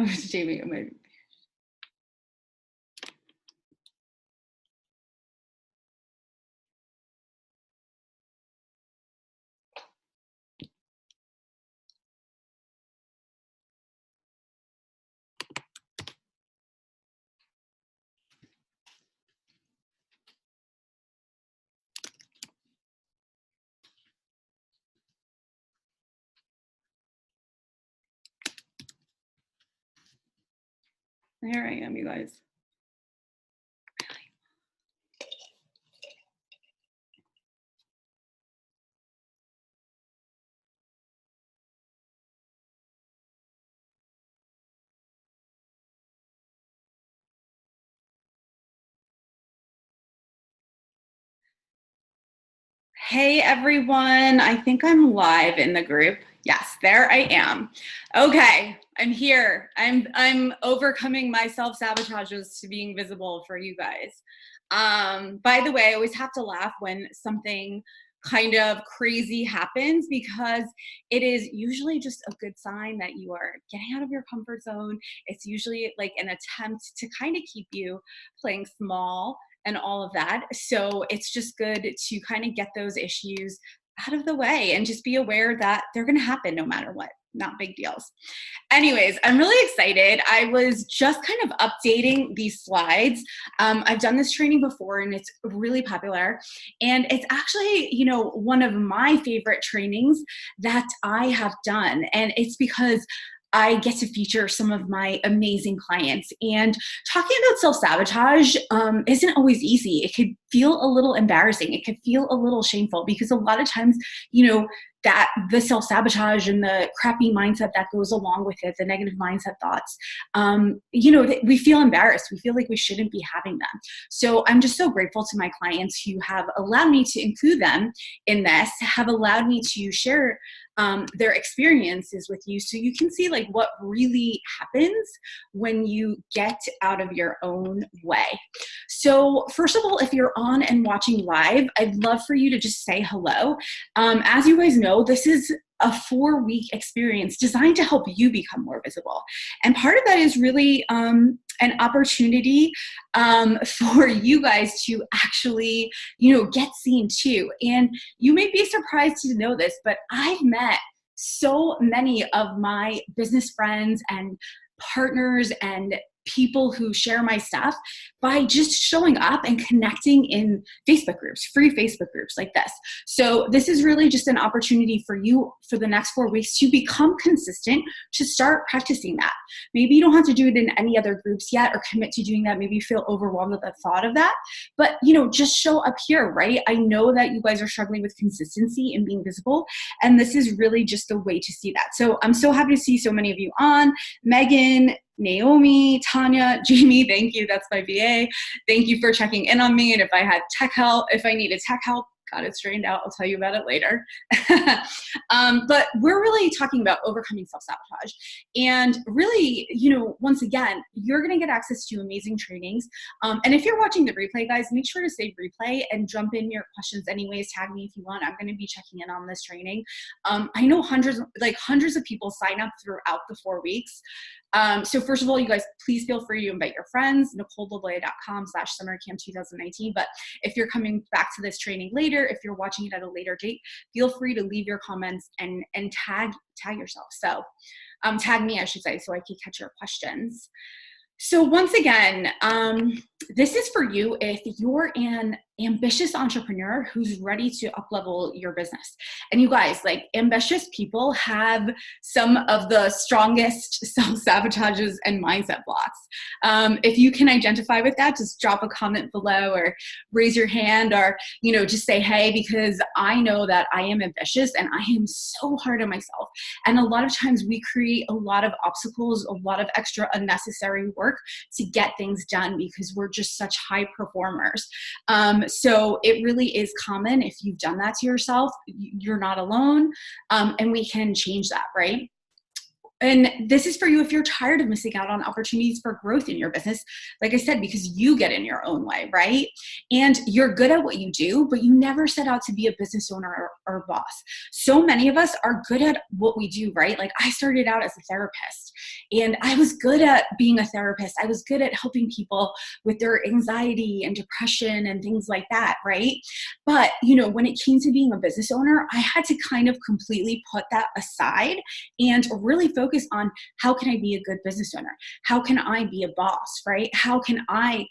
Oh, Jamie, here I am, you guys. Hey everyone, I think I'm live in the group. Yes, there I am. Okay, I'm here. I'm overcoming my self-sabotages to being visible for you guys. By the way, I always have to laugh when something kind of crazy happens because it is usually just a good sign that you are getting out of your comfort zone. It's usually like an attempt to kind of keep you playing small and all of that. So it's just good to kind of get those issues out of the way and just be aware that they're going to happen no matter what. Not big deals. Anyways, I'm really excited. I was just kind of updating these slides. I've done this training before and it's really popular. And it's actually, you know, one of my favorite trainings that I have done. And it's because I get to feature some of my amazing clients. And talking about self-sabotage isn't always easy. It could feel a little embarrassing. It could feel a little shameful because a lot of times, you know, that the self-sabotage and the crappy mindset that goes along with it, the negative mindset thoughts, you know, we feel embarrassed. We feel like we shouldn't be having them. So I'm just so grateful to my clients who have allowed me to include them in this, have allowed me to share their experiences with you so you can see like what really happens when you get out of your own way. So first of all, if you're on and watching live, I'd love for you to just say hello. As you guys know, this is a 4-week experience designed to help you become more visible. And part of that is really an opportunity for you guys to actually, you know, get seen too. And you may be surprised to know this, but I've met so many of my business friends and partners and people who share my stuff by just showing up and connecting in Facebook groups, free Facebook groups like this. So this is really just an opportunity for you for the next 4 weeks to become consistent, to start practicing that. Maybe you don't have to do it in any other groups yet or commit to doing that. Maybe you feel overwhelmed with the thought of that, but you know, just show up here, right? I know that you guys are struggling with consistency and being visible, and this is really just a way to see that. So I'm so happy to see so many of you on. Megan, Naomi, Tanya, Jamie, thank you. That's my VA. Thank you for checking in on me. And if I had tech help, if I needed tech help, got it straightened out. I'll tell you about it later. But we're really talking about overcoming self-sabotage. And really, you know, once again, you're going to get access to amazing trainings. And if you're watching the replay, guys, make sure to save replay and jump in your questions anyways. Tag me if you want. I'm going to be checking in on this training. I know hundreds of people sign up throughout the 4 weeks. So first of all, you guys, please feel free to invite your friends, NicoleLiloia.com/summercamp2019. But if you're coming back to this training later, if you're watching it at a later date, feel free to leave your comments and tag yourself. So tag me, I should say, so I can catch your questions. So once again, this is for you if you're an ambitious entrepreneur who's ready to up-level your business. And you guys, like, ambitious people have some of the strongest self-sabotages and mindset blocks. If you can identify with that, just drop a comment below or raise your hand, or, you know, just say, hey, because I know that I am ambitious and I am so hard on myself. And a lot of times we create a lot of obstacles, a lot of extra unnecessary work to get things done because we're just such high performers. So it really is common. If you've done that to yourself, you're not alone, and we can change that, right? And this is for you if you're tired of missing out on opportunities for growth in your business, like I said, because you get in your own way, right? And you're good at what you do, but you never set out to be a business owner or boss. So many of us are good at what we do, right? Like I started out as a therapist and I was good at being a therapist. I was good at helping people with their anxiety and depression and things like that, right? But, when it came to being a business owner, I had to kind of completely put that aside and really focus on how can I be a good business owner? How can I be a boss, right? How can I,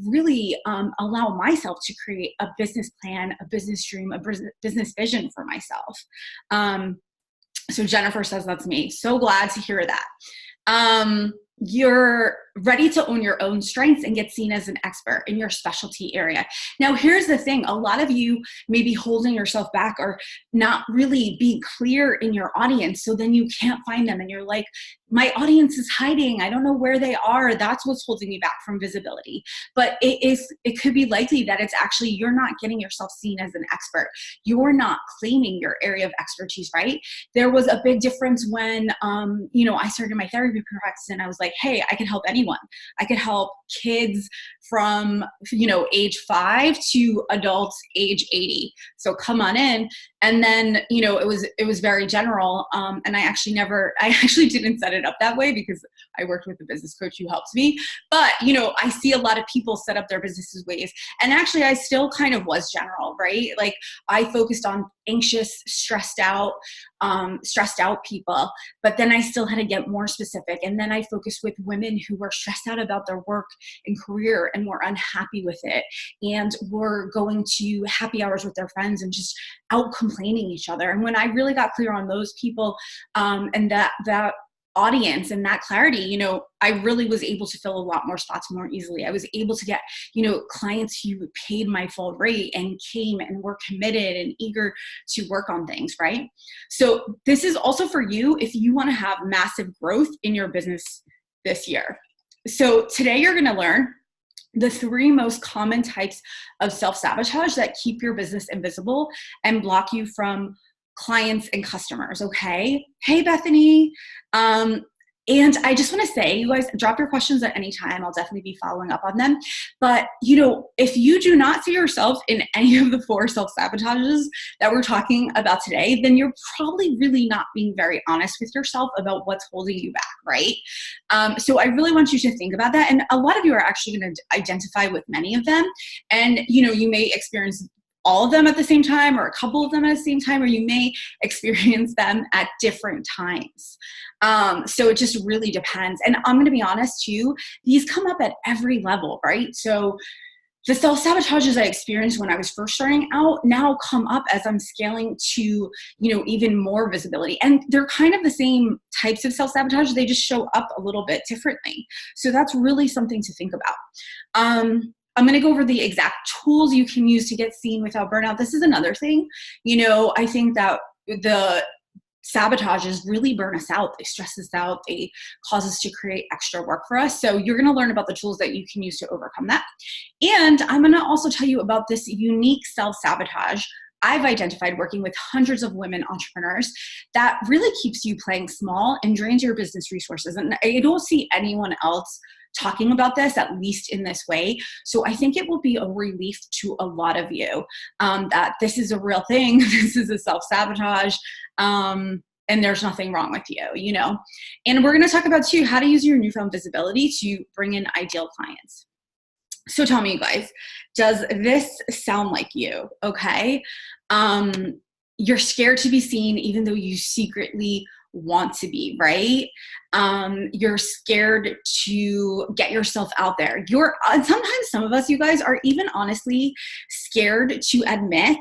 really allow myself to create a business plan, a business dream, a business vision for myself? So Jennifer says that's me. So glad to hear that. You're ready to own your own strengths and get seen as an expert in your specialty area. Now, here's the thing. A lot of you may be holding yourself back or not really being clear in your audience. So then you can't find them. And you're like, my audience is hiding. I don't know where they are. That's what's holding me back from visibility. But it could be likely that it's actually, you're not getting yourself seen as an expert. You're not claiming your area of expertise, right? There was a big difference when, I started my therapy practice and I was like, hey, I can help anyone. I could help kids from, age 5 to adults age 80. So come on in. And then, it was very general. And I actually didn't set it up that way because I worked with a business coach who helped me. But, I see a lot of people set up their businesses ways. And actually I still kind of was general, right? Like I focused on anxious, stressed out people, but then I still had to get more specific. And then I focused with women who were stressed out about their work and career and were unhappy with it and were going to happy hours with their friends and just out complaining each other. And when I really got clear on those people, and that audience and that clarity, I really was able to fill a lot more spots more easily. I was able to get, clients who paid my full rate and came and were committed and eager to work on things, right? So this is also for you if you want to have massive growth in your business this year. So today you're going to learn the 3 most common types of self-sabotage that keep your business invisible and block you from clients and customers. Okay. Hey, Bethany. And I just want to say, you guys drop your questions at any time. I'll definitely be following up on them. But, if you do not see yourself in any of the 4 self-sabotages that we're talking about today, then you're probably really not being very honest with yourself about what's holding you back, right? So I really want you to think about that. And a lot of you are actually going to identify with many of them. And, you may experience all of them at the same time or a couple of them at the same time, or you may experience them at different times. So it just really depends. And I'm going to be honest too, these come up at every level, right? So the self-sabotages I experienced when I was first starting out now come up as I'm scaling to, even more visibility. And they're kind of the same types of self-sabotage. They just show up a little bit differently. So that's really something to think about. I'm going to go over the exact tools you can use to get seen without burnout. This is another thing. I think that the sabotages really burn us out. They stress us out. They cause us to create extra work for us. So you're going to learn about the tools that you can use to overcome that. And I'm going to also tell you about this unique self-sabotage I've identified working with hundreds of women entrepreneurs that really keeps you playing small and drains your business resources. And I don't see anyone else talking about this, at least in this way. So I think it will be a relief to a lot of you that this is a real thing. This is a self-sabotage. And there's nothing wrong with you, And we're going to talk about too, how to use your newfound visibility to bring in ideal clients. So tell me, you guys, does this sound like you? Okay. You're scared to be seen, even though you secretly want to be, right? You're scared to get yourself out there. Sometimes some of us, you guys, are even honestly scared to admit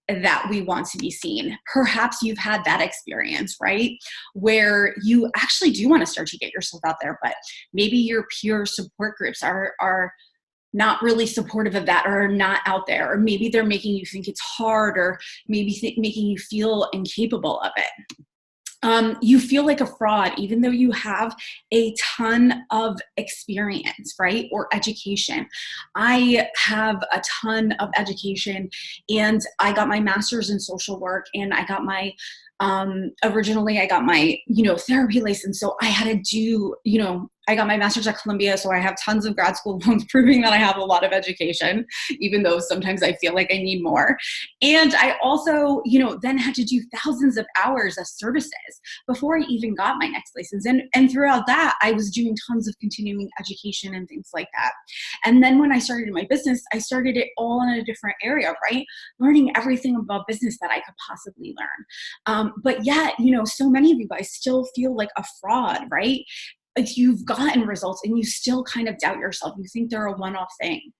that we want to be seen. Perhaps you've had that experience, right? Where you actually do want to start to get yourself out there, but maybe your peer support groups are not really supportive of that, or not out there, or maybe they're making you think it's hard, or maybe making you feel incapable of it. You feel like a fraud, even though you have a ton of experience, right? Or education. I have a ton of education, and I got my master's in social work, and I got my Originally I got my, therapy license. So I had to do, I got my master's at Columbia. So I have tons of grad school loans proving that I have a lot of education, even though sometimes I feel like I need more. And I also, then had to do thousands of hours of services before I even got my next license. And throughout that, I was doing tons of continuing education and things like that. And then when I started my business, I started it all in a different area, right? Learning everything about business that I could possibly learn. But yet, so many of you guys still feel like a fraud, right? Like you've gotten results and you still kind of doubt yourself. You think they're a one-off thing.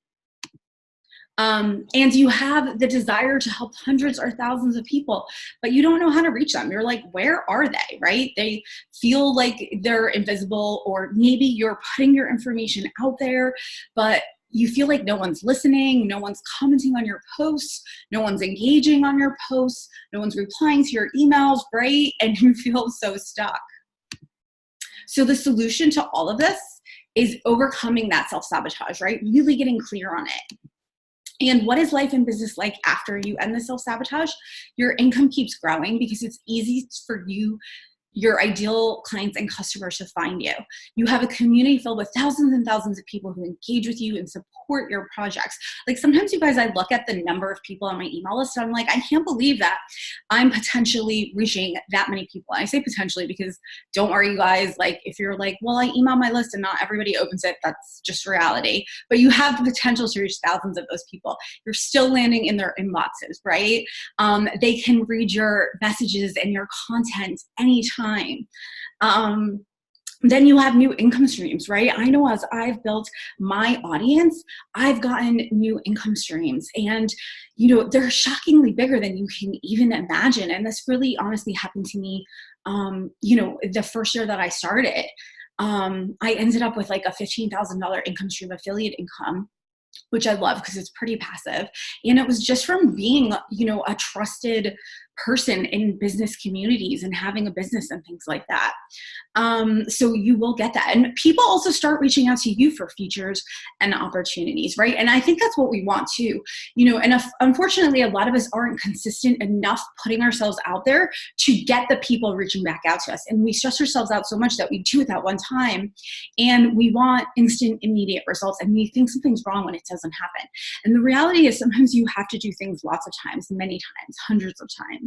And you have the desire to help hundreds or thousands of people, but you don't know how to reach them. You're like, where are they, right? They feel like they're invisible, or maybe you're putting your information out there, but you feel like no one's listening, no one's commenting on your posts, no one's engaging on your posts, no one's replying to your emails, right? And you feel so stuck. So the solution to all of this is overcoming that self-sabotage, right? Really getting clear on it. And what is life and business like after you end the self-sabotage? Your income keeps growing because it's easy for you, your ideal clients and customers, to find you. You have a community filled with thousands and thousands of people who engage with you and support your projects. Like sometimes, you guys, I look at the number of people on my email list and I'm like, I can't believe that I'm potentially reaching that many people. And I say potentially because don't worry, you guys, like if you're like, well, I email my list and not everybody opens it, that's just reality. But you have the potential to reach thousands of those people. You're still landing in their inboxes, right? They can read your messages and your content anytime. Then you have new income streams, right? I know as I've built my audience, I've gotten new income streams, and they're shockingly bigger than you can even imagine. And this really honestly happened to me, the first year that I started. I ended up with like a $15,000 income stream, affiliate income, which I love because it's pretty passive. And it was just from being, a trusted person in business communities and having a business and things like that. So you will get that. And people also start reaching out to you for features and opportunities, right? And I think that's what we want too, and unfortunately, a lot of us aren't consistent enough putting ourselves out there to get the people reaching back out to us. And we stress ourselves out so much that we do it that one time, and we want instant, immediate results. And we think something's wrong when it doesn't happen. And the reality is sometimes you have to do things lots of times, many times, hundreds of times.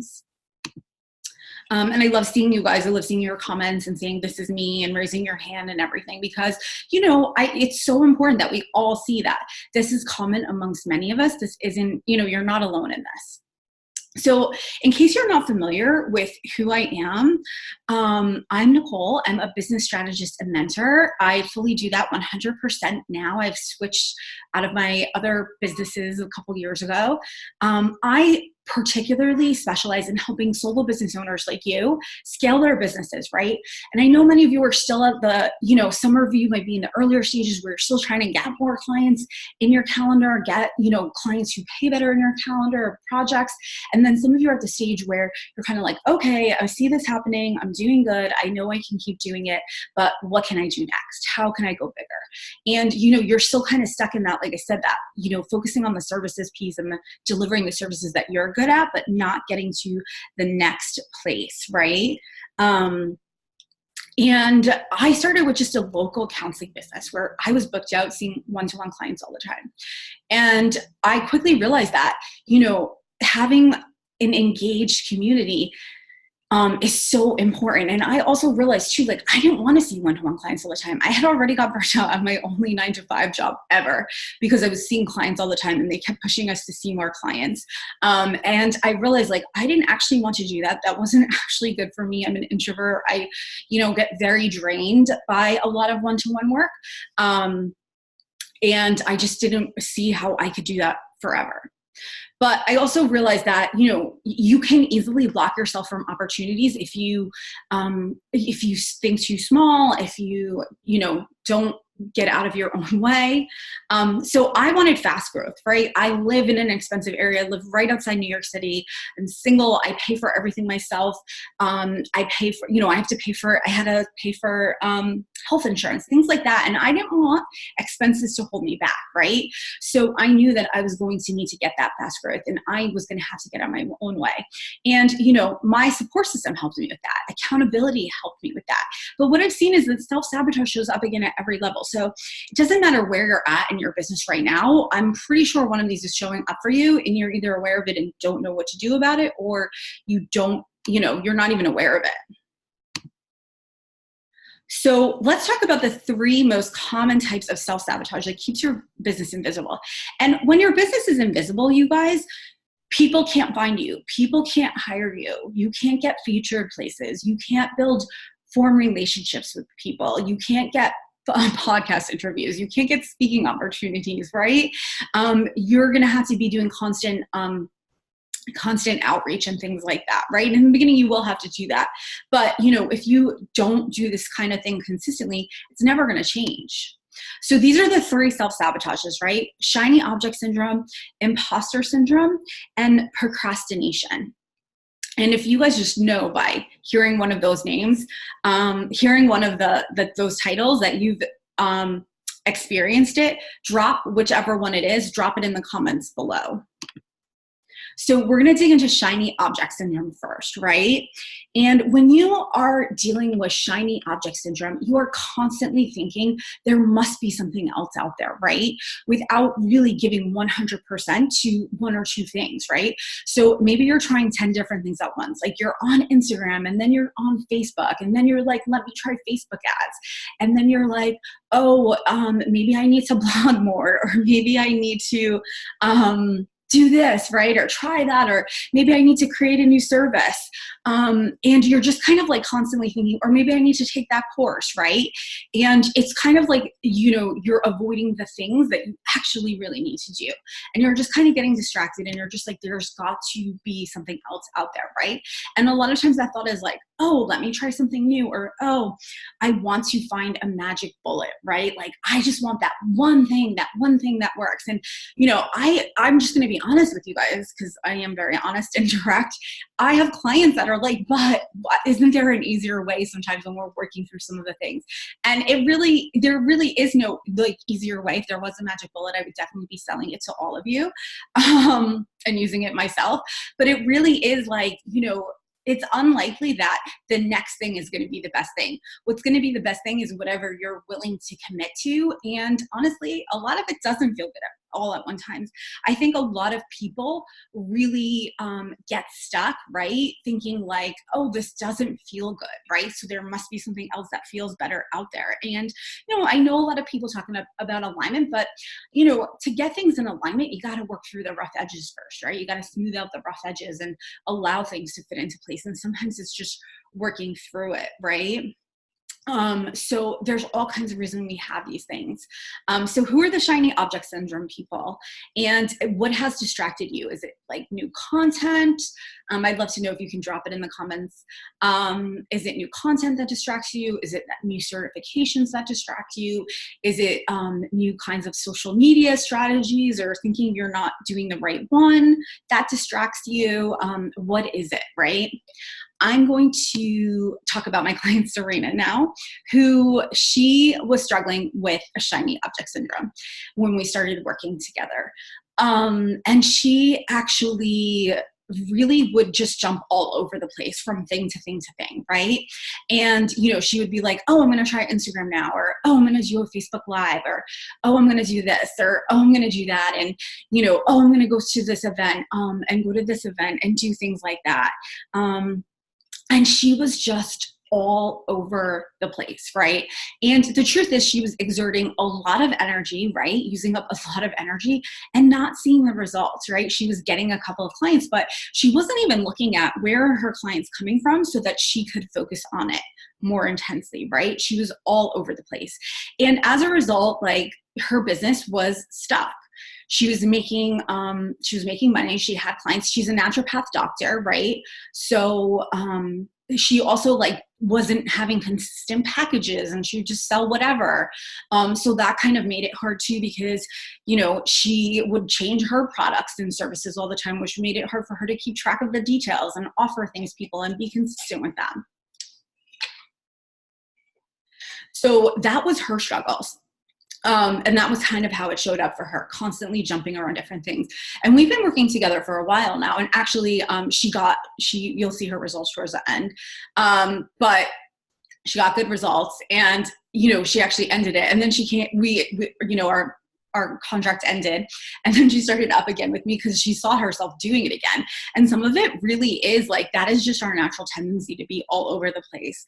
And I love seeing you guys. I love seeing your comments and saying, this is me, and raising your hand and everything, because, it's so important that we all see that this is common amongst many of us. This isn't, you're not alone in this. So in case you're not familiar with who I am, I'm Nicole. I'm a business strategist and mentor. I fully do that 100% now. I've switched out of my other businesses a couple years ago. I particularly specialize in helping solo business owners like you scale their businesses, right? And I know many of you are still at the, some of you might be in the earlier stages where you're still trying to get more clients in your calendar, get, clients who pay better in your calendar, projects. And then some of you are at the stage where you're kind of like, okay, I see this happening. I'm doing good. I know I can keep doing it, but what can I do next? How can I go bigger? And, you're still kind of stuck in that, like I said, that, focusing on the services piece and delivering the services that you're good at, but not getting to the next place, right? And I started with just a local counseling business where I was booked out seeing one-to-one clients all the time. And I quickly realized that, having an engaged community is so important. And I also realized too, like, I didn't want to see one-to-one clients all the time. I had already got burnt out at my only 9-to-5 job ever because I was seeing clients all the time and they kept pushing us to see more clients. And I realized, like, I didn't actually want to do that. That wasn't actually good for me. I'm an introvert. I, get very drained by a lot of one-to-one work. And I just didn't see how I could do that forever. But I also realized that, you can easily block yourself from opportunities if you think too small, if you, don't get out of your own way. So I wanted fast growth, right? I live in an expensive area. I live right outside New York City. I'm single. I pay for everything myself. I pay for, I had to pay for health insurance, things like that. And I didn't want expenses to hold me back, right? So I knew that I was going to need to get that fast growth, and I was going to have to get out my own way. And, my support system helped me with that. Accountability helped me with that. But what I've seen is that self-sabotage shows up again at every level. So it doesn't matter where you're at in your business right now. I'm pretty sure one of these is showing up for you, and you're either aware of it and don't know what to do about it, or you don't, you're not even aware of it. So let's talk about the 3 most common types of self-sabotage that keeps your business invisible. And when your business is invisible, you guys, people can't find you. People can't hire you. You can't get featured places. You can't form relationships with people. You can't get podcast interviews. You can't get speaking opportunities, right? You're going to have to be doing constant outreach and things like that, right? In the beginning, you will have to do that. But, if you don't do this kind of thing consistently, it's never going to change. So these are the 3 self-sabotages, right? Shiny object syndrome, imposter syndrome, and procrastination. And if you guys just know by hearing one of those names, hearing one of those titles that you've experienced it, drop whichever one it is, drop it in the comments below. So we're going to dig into shiny object syndrome first, right? And when you are dealing with shiny object syndrome, you are constantly thinking there must be something else out there, right? Without really giving 100% to 1 or 2 things, right? So maybe you're trying 10 different things at once. Like you're on Instagram, and then you're on Facebook, and then you're like, let me try Facebook ads. And then you're like, oh, maybe I need to blog more, or maybe I need to, do this, right? Or try that, or maybe I need to create a new service. And you're just kind of like constantly thinking, or maybe I need to take that course, right? And it's kind of like, you're avoiding the things that you actually really need to do. And you're just kind of getting distracted, and you're just like, there's got to be something else out there, right? And a lot of times that thought is like, oh, let me try something new, or, oh, I want to find a magic bullet, right? Like, I just want that one thing that works. And, I'm just going to be honest with you guys, because I am very honest and direct. I have clients that are like, but isn't there an easier way sometimes when we're working through some of the things? And there really is no like easier way. If there was a magic bullet, I would definitely be selling it to all of you and using it myself. But it really is like, it's unlikely that the next thing is going to be the best thing. What's going to be the best thing is whatever you're willing to commit to. And honestly, a lot of it doesn't feel good all at one time. I think a lot of people really get stuck, right? Thinking like, oh, this doesn't feel good, right? So there must be something else that feels better out there. And, I know a lot of people talking about alignment, but, to get things in alignment, you got to work through the rough edges first, right? You got to smooth out the rough edges and allow things to fit into place. And sometimes it's just working through it, right? So there's all kinds of reasons we have these things. So who are the shiny object syndrome people, and what has distracted you? Is it like new content? I'd love to know if you can drop it in the comments. Is it new content that distracts you? Is it new certifications that distract you? Is it new kinds of social media strategies, or thinking you're not doing the right one that distracts you? What is it, right? I'm going to talk about my client Serena now, who she was struggling with a shiny object syndrome when we started working together. And she actually really would just jump all over the place from thing to thing to thing, right? And, she would be like, oh, I'm going to try Instagram now, or, oh, I'm going to do a Facebook Live, or, oh, I'm going to do this, or, oh, I'm going to do that. And, oh, I'm going to go to this event, and go to this event and do things like that. And she was just all over the place, right? And the truth is she was exerting a lot of energy, right? Using up a lot of energy and not seeing the results, right? She was getting a couple of clients, but she wasn't even looking at where are her clients coming from so that she could focus on it more intensely, right? She was all over the place. And as a result, like her business was stuck. She was making money. She had clients. She's a naturopath doctor, right? So, she also like wasn't having consistent packages and she would just sell whatever. So that kind of made it hard too, because, you know, she would change her products and services all the time, which made it hard for her to keep track of the details and offer things to people and be consistent with them. So that was her struggles. And that was kind of how it showed up for her, constantly jumping around different things. And we've been working together for a while now. And actually, you'll see her results towards the end. But she got good results, and, you know, she actually ended it. And then our contract ended, and then she started up again with me because she saw herself doing it again. And some of it really is like, that is just our natural tendency to be all over the place.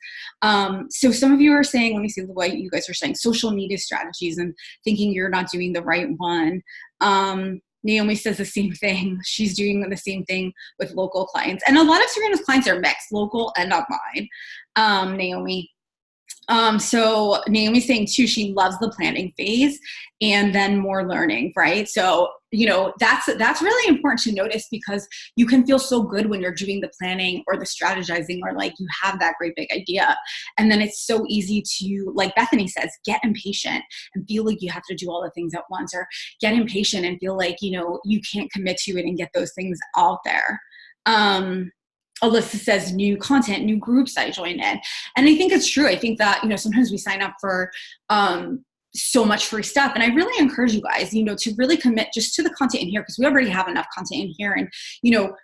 So some of you are saying, let me see what you guys are saying, social media strategies and thinking you're not doing the right one. Naomi says the same thing. She's doing the same thing with local clients. And a lot of Serena's clients are mixed, local and online, Naomi. So Naomi's saying too, she loves the planning phase and then more learning, right? So, you know, that's really important to notice, because you can feel so good when you're doing the planning or the strategizing, or like you have that great big idea. And then it's so easy to, like Bethany says, get impatient and feel like you have to do all the things at once, or get impatient and feel like, you know, you can't commit to it and get those things out there. Alyssa says new content, new groups I join in. And I think it's true. I think that, you know, sometimes we sign up for so much free stuff. And I really encourage you guys, you know, to really commit just to the content in here, because we already have enough content in here. And, you know,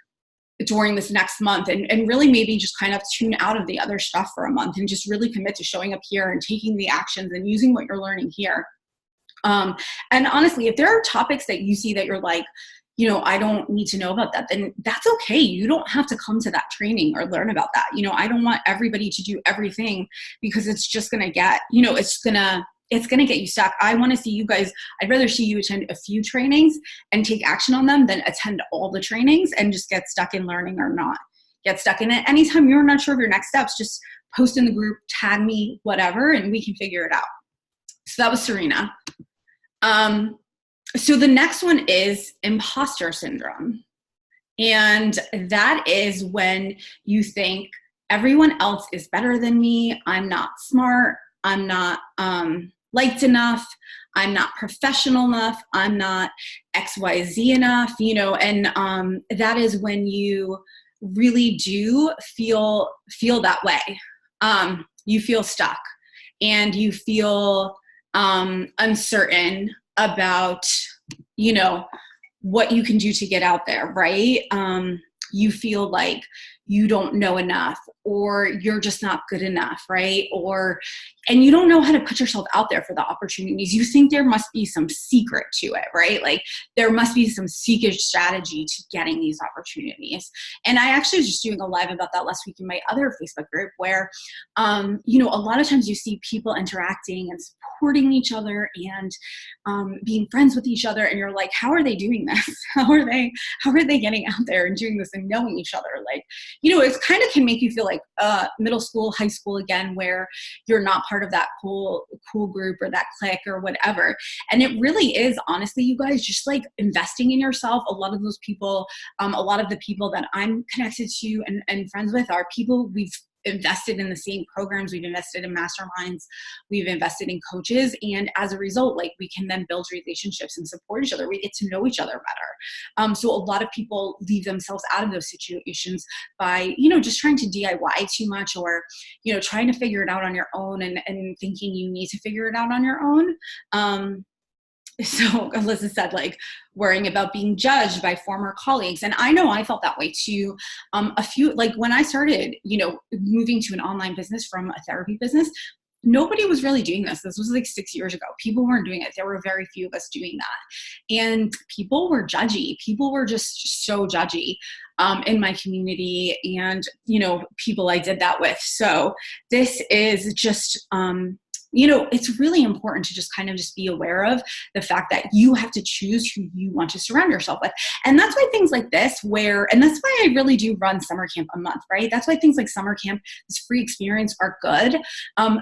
during this next month, and really maybe just kind of tune out of the other stuff for a month and just really commit to showing up here and taking the actions and using what you're learning here. And honestly, if there are topics that you see that you're like, you know, I don't need to know about that, then that's okay. You don't have to come to that training or learn about that. You know, I don't want everybody to do everything, because it's just going to get, you know, it's going to get you stuck. I want to see you guys, I'd rather see you attend a few trainings and take action on them than attend all the trainings and just get stuck in learning or not get stuck in it. Anytime you're not sure of your next steps, just post in the group, tag me, whatever, and we can figure it out. So that was Serena. So the next one is imposter syndrome. And that is when you think everyone else is better than me. I'm not smart. I'm not liked enough. I'm not professional enough. I'm not XYZ enough, you know, and that is when you really do feel that way. You feel stuck and you feel uncertain about, you know, what you can do to get out there, right? You feel like you don't know enough, or you're just not good enough, right? And you don't know how to put yourself out there for the opportunities. You think there must be some secret to it, right? Like there must be some secret strategy to getting these opportunities. And I actually was just doing a live about that last week in my other Facebook group where, you know, a lot of times you see people interacting and supporting each other and being friends with each other. And you're like, how are they doing this? How are they getting out there and doing this and knowing each other? Like, you know, it kind of can make you feel like middle school, high school again, where you're not part of that cool group or that clique or whatever. And it really is, honestly, you guys, just like investing in yourself. A lot of those people, a lot of the people that I'm connected to and friends with are people we've invested in the same programs, we've invested in masterminds, we've invested in coaches, and as a result, like we can then build relationships and support each other. We get to know each other better. So a lot of people leave themselves out of those situations by, you know, just trying to DIY too much, or, you know, trying to figure it out on your own and thinking you need to figure it out on your own. So Alyssa said, like, worrying about being judged by former colleagues. And I know I felt that way too. Like when I started, you know, moving to an online business from a therapy business, nobody was really doing this. This was like 6 years ago. People weren't doing it. There were very few of us doing that. And people were judgy. People were just so judgy in my community and, you know, people I did that with. So this is just, you know, it's really important to just kind of just be aware of the fact that you have to choose who you want to surround yourself with. And that's why things like this and that's why I really do run summer camp a month, right? That's why things like summer camp, this free experience are good.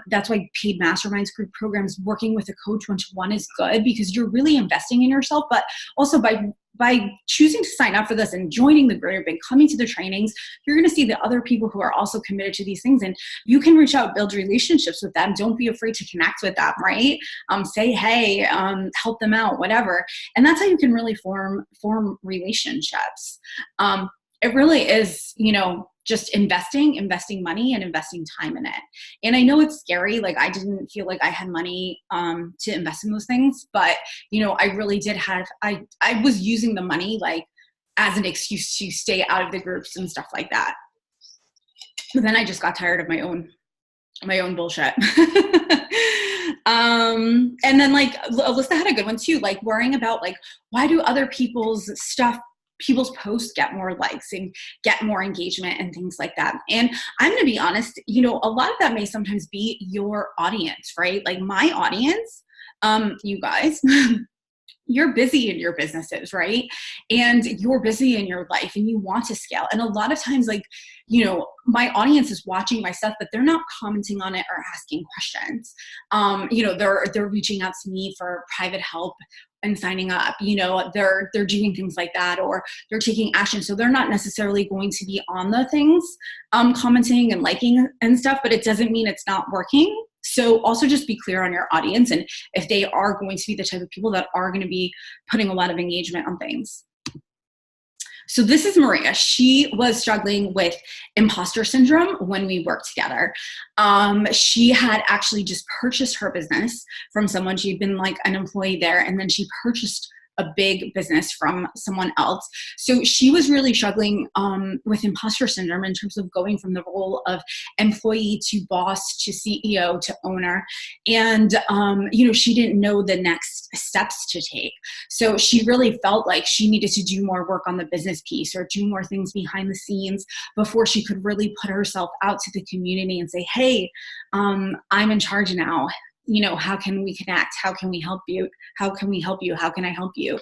That's why paid masterminds, group programs, working with a coach one-to-one is good, because you're really investing in yourself. But also by by choosing to sign up for this and joining the group and coming to the trainings, you're going to see the other people who are also committed to these things, and you can reach out, build relationships with them. Don't be afraid to connect with them, right? Say, hey, help them out, whatever. And that's how you can really form relationships. It really is, just investing money and investing time in it. And I know it's scary. Like, I didn't feel like I had money to invest in those things, but I really did have, I was using the money like as an excuse to stay out of the groups and stuff like that. But then I just got tired of my own bullshit. And then like Alyssa had a good one too, like worrying about like, why do other people's posts get more likes and get more engagement and things like that. And I'm going to be honest, a lot of that may sometimes be your audience, right? Like my audience, you guys, you're busy in your businesses, right? And you're busy in your life and you want to scale. And a lot of times, like, my audience is watching my stuff, but they're not commenting on it or asking questions. They're reaching out to me for private help and signing up, they're doing things like that, or they're taking action. So they're not necessarily going to be on the things, commenting and liking and stuff, but it doesn't mean it's not working. So also just be clear on your audience and if they are going to be the type of people that are going to be putting a lot of engagement on things. So this is Maria. She was struggling with imposter syndrome when we worked together. She had actually just purchased her business from someone. She'd been like an employee there, and then she purchased a big business from someone else. So she was really struggling with imposter syndrome in terms of going from the role of employee to boss to CEO to owner. And, she didn't know the next steps to take. So she really felt like she needed to do more work on the business piece or do more things behind the scenes before she could really put herself out to the community and say, hey, I'm in charge now. How can we connect? How can we help you? How can we help you? How can I help you?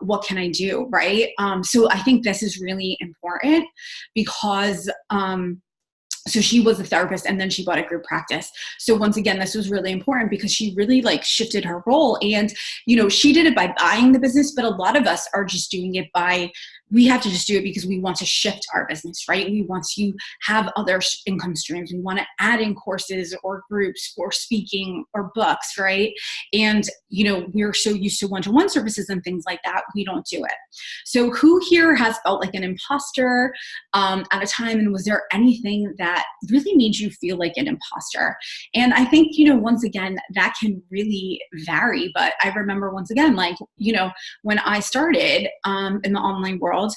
What can I do? Right. So I think this is really important because, so she was a therapist and then she bought a group practice. So once again, this was really important because she really like shifted her role and, she did it by buying the business, but a lot of us are just doing it we have to just do it because we want to shift our business, right? We want to have other income streams. We want to add in courses or groups or speaking or books, right? And, we're so used to one-to-one services and things like that. We don't do it. So who here has felt like an imposter at a time? And was there anything that really made you feel like an imposter? And I think, once again, that can really vary. But I remember once again, like, when I started in the online world,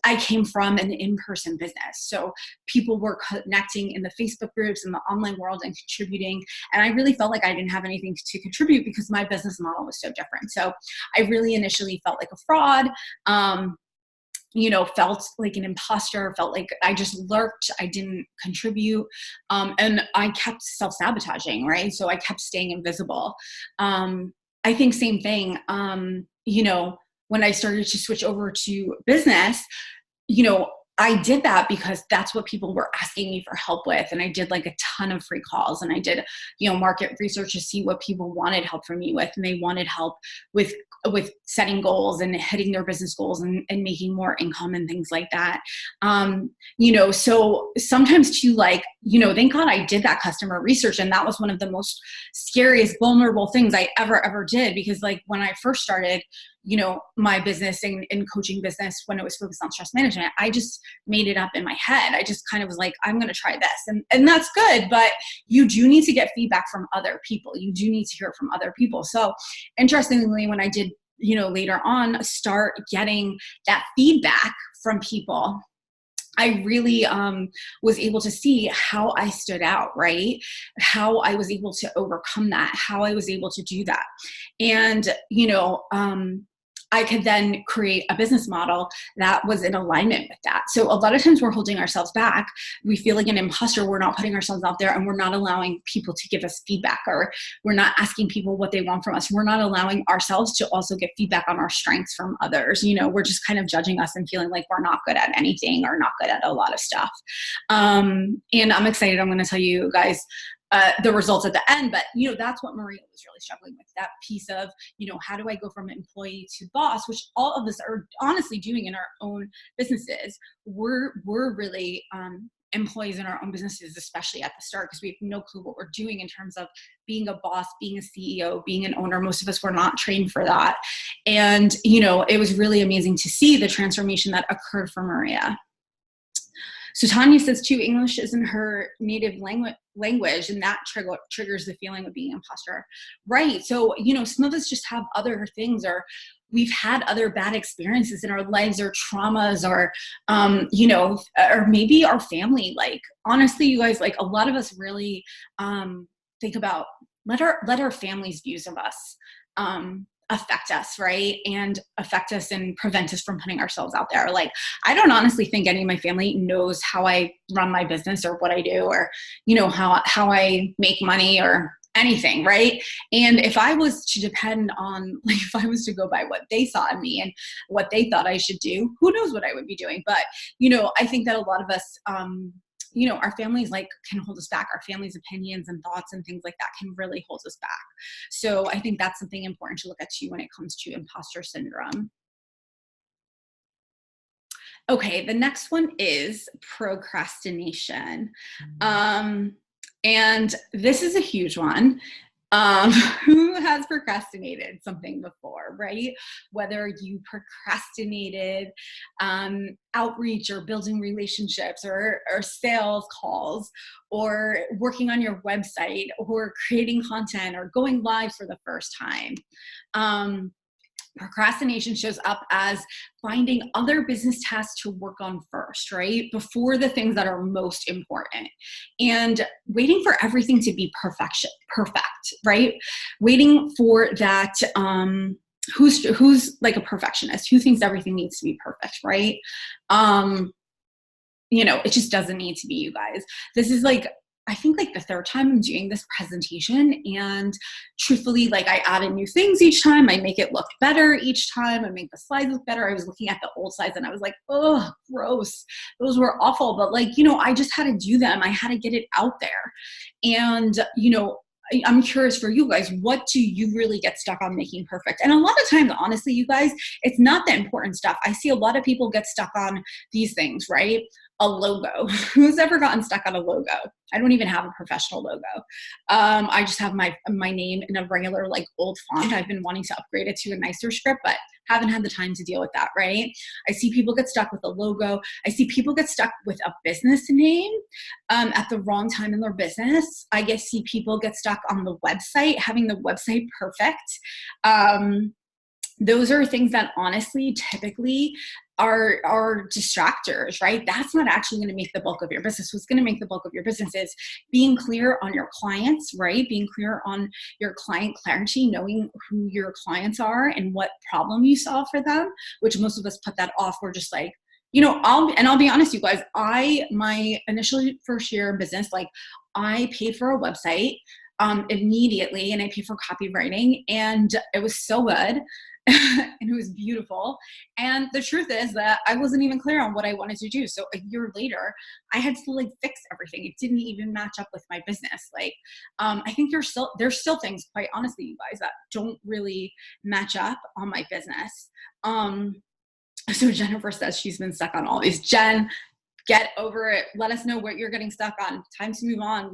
I came from an in-person business. So people were connecting in the Facebook groups and the online world and contributing. And I really felt like I didn't have anything to contribute because my business model was so different. So I really initially felt like a fraud. Felt like an imposter, felt like I just lurked, I didn't contribute, and I kept self-sabotaging, right? So I kept staying invisible. I think same thing, when I started to switch over to business, I did that because that's what people were asking me for help with. And I did like a ton of free calls and I did, market research to see what people wanted help from me with. And they wanted help with setting goals and hitting their business goals and making more income and things like that. So sometimes too, like, thank God I did that customer research. And that was one of the most scariest, vulnerable things I ever did. Because like when I first started, my business and coaching business, when it was focused on stress management, I just made it up in my head. I just kind of was like, I'm going to try this. And that's good. But you do need to get feedback from other people. You do need to hear from other people. So interestingly, when I did, later on start getting that feedback from people, I really was able to see how I stood out, right? How I was able to overcome that, how I was able to do that. And, I could then create a business model that was in alignment with that. So a lot of times we're holding ourselves back. We feel like an imposter. We're not putting ourselves out there and we're not allowing people to give us feedback, or we're not asking people what they want from us. We're not allowing ourselves to also get feedback on our strengths from others. We're just kind of judging us and feeling like we're not good at anything or not good at a lot of stuff. And I'm excited. I'm going to tell you guys the results at the end. But, that's what Maria was really struggling with, that piece of, how do I go from employee to boss, which all of us are honestly doing in our own businesses. We're really, employees in our own businesses, especially at the start, because we have no clue what we're doing in terms of being a boss, being a CEO, being an owner. Most of us were not trained for that. And, it was really amazing to see the transformation that occurred for Maria. So Tanya says too, English isn't her native language, and that triggers the feeling of being an imposter. Right. So, some of us just have other things, or we've had other bad experiences in our lives, or traumas, or, or maybe our family. Like, honestly, you guys, like, a lot of us really think about, let our family's views of us affect us, right? And affect us and prevent us from putting ourselves out there. Like, I don't honestly think any of my family knows how I run my business or what I do, or, how I make money or anything, right? And if I was to depend on, like, if I was to go by what they saw in me and what they thought I should do, who knows what I would be doing. But, I think that a lot of us, our families can hold us back. Our families' opinions and thoughts and things like that can really hold us back. So I think that's something important to look at too when it comes to imposter syndrome. Okay, the next one is procrastination. And this is a huge one. Who has procrastinated something before, right? Whether you procrastinated outreach or building relationships or sales calls, or working on your website, or creating content, or going live for the first time. Procrastination shows up as finding other business tasks to work on first, right? Before the things that are most important, and waiting for everything to be perfect, right? Waiting for that, who's like a perfectionist, who thinks everything needs to be perfect, right? It just doesn't need to be, you guys. This is I think the third time I'm doing this presentation, and truthfully, I added new things each time. I make it look better each time. I make the slides look better. I was looking at the old slides and I was like, oh, gross. Those were awful. But I just had to do them. I had to get it out there. And, I'm curious for you guys, what do you really get stuck on making perfect? And a lot of times, honestly, you guys, it's not the important stuff. I see a lot of people get stuck on these things, right? A logo. Who's ever gotten stuck on a logo? I don't even have a professional logo. I just have my name in a regular old font. I've been wanting to upgrade it to a nicer script, but haven't had the time to deal with that, right? I see people get stuck with a logo. I see people get stuck with a business name at the wrong time in their business. I see people get stuck on the website, having the website perfect. Those are things that honestly typically are distractors, right? That's not actually going to make the bulk of your business. What's going to make the bulk of your business is being clear on your clients, right? Being clear on your client clarity, knowing who your clients are and what problem you solve for them, which most of us put that off. We're just I'll be honest, you guys, my initial first year in business, I paid for a website immediately, and I paid for copywriting, and it was so good. And it was beautiful. And the truth is that I wasn't even clear on what I wanted to do. So a year later, I had to fix everything. It didn't even match up with my business. I think there's still things, quite honestly, you guys, that don't really match up on my business. So Jennifer says she's been stuck on all these. Jen, get over it. Let us know what you're getting stuck on. Time to move on.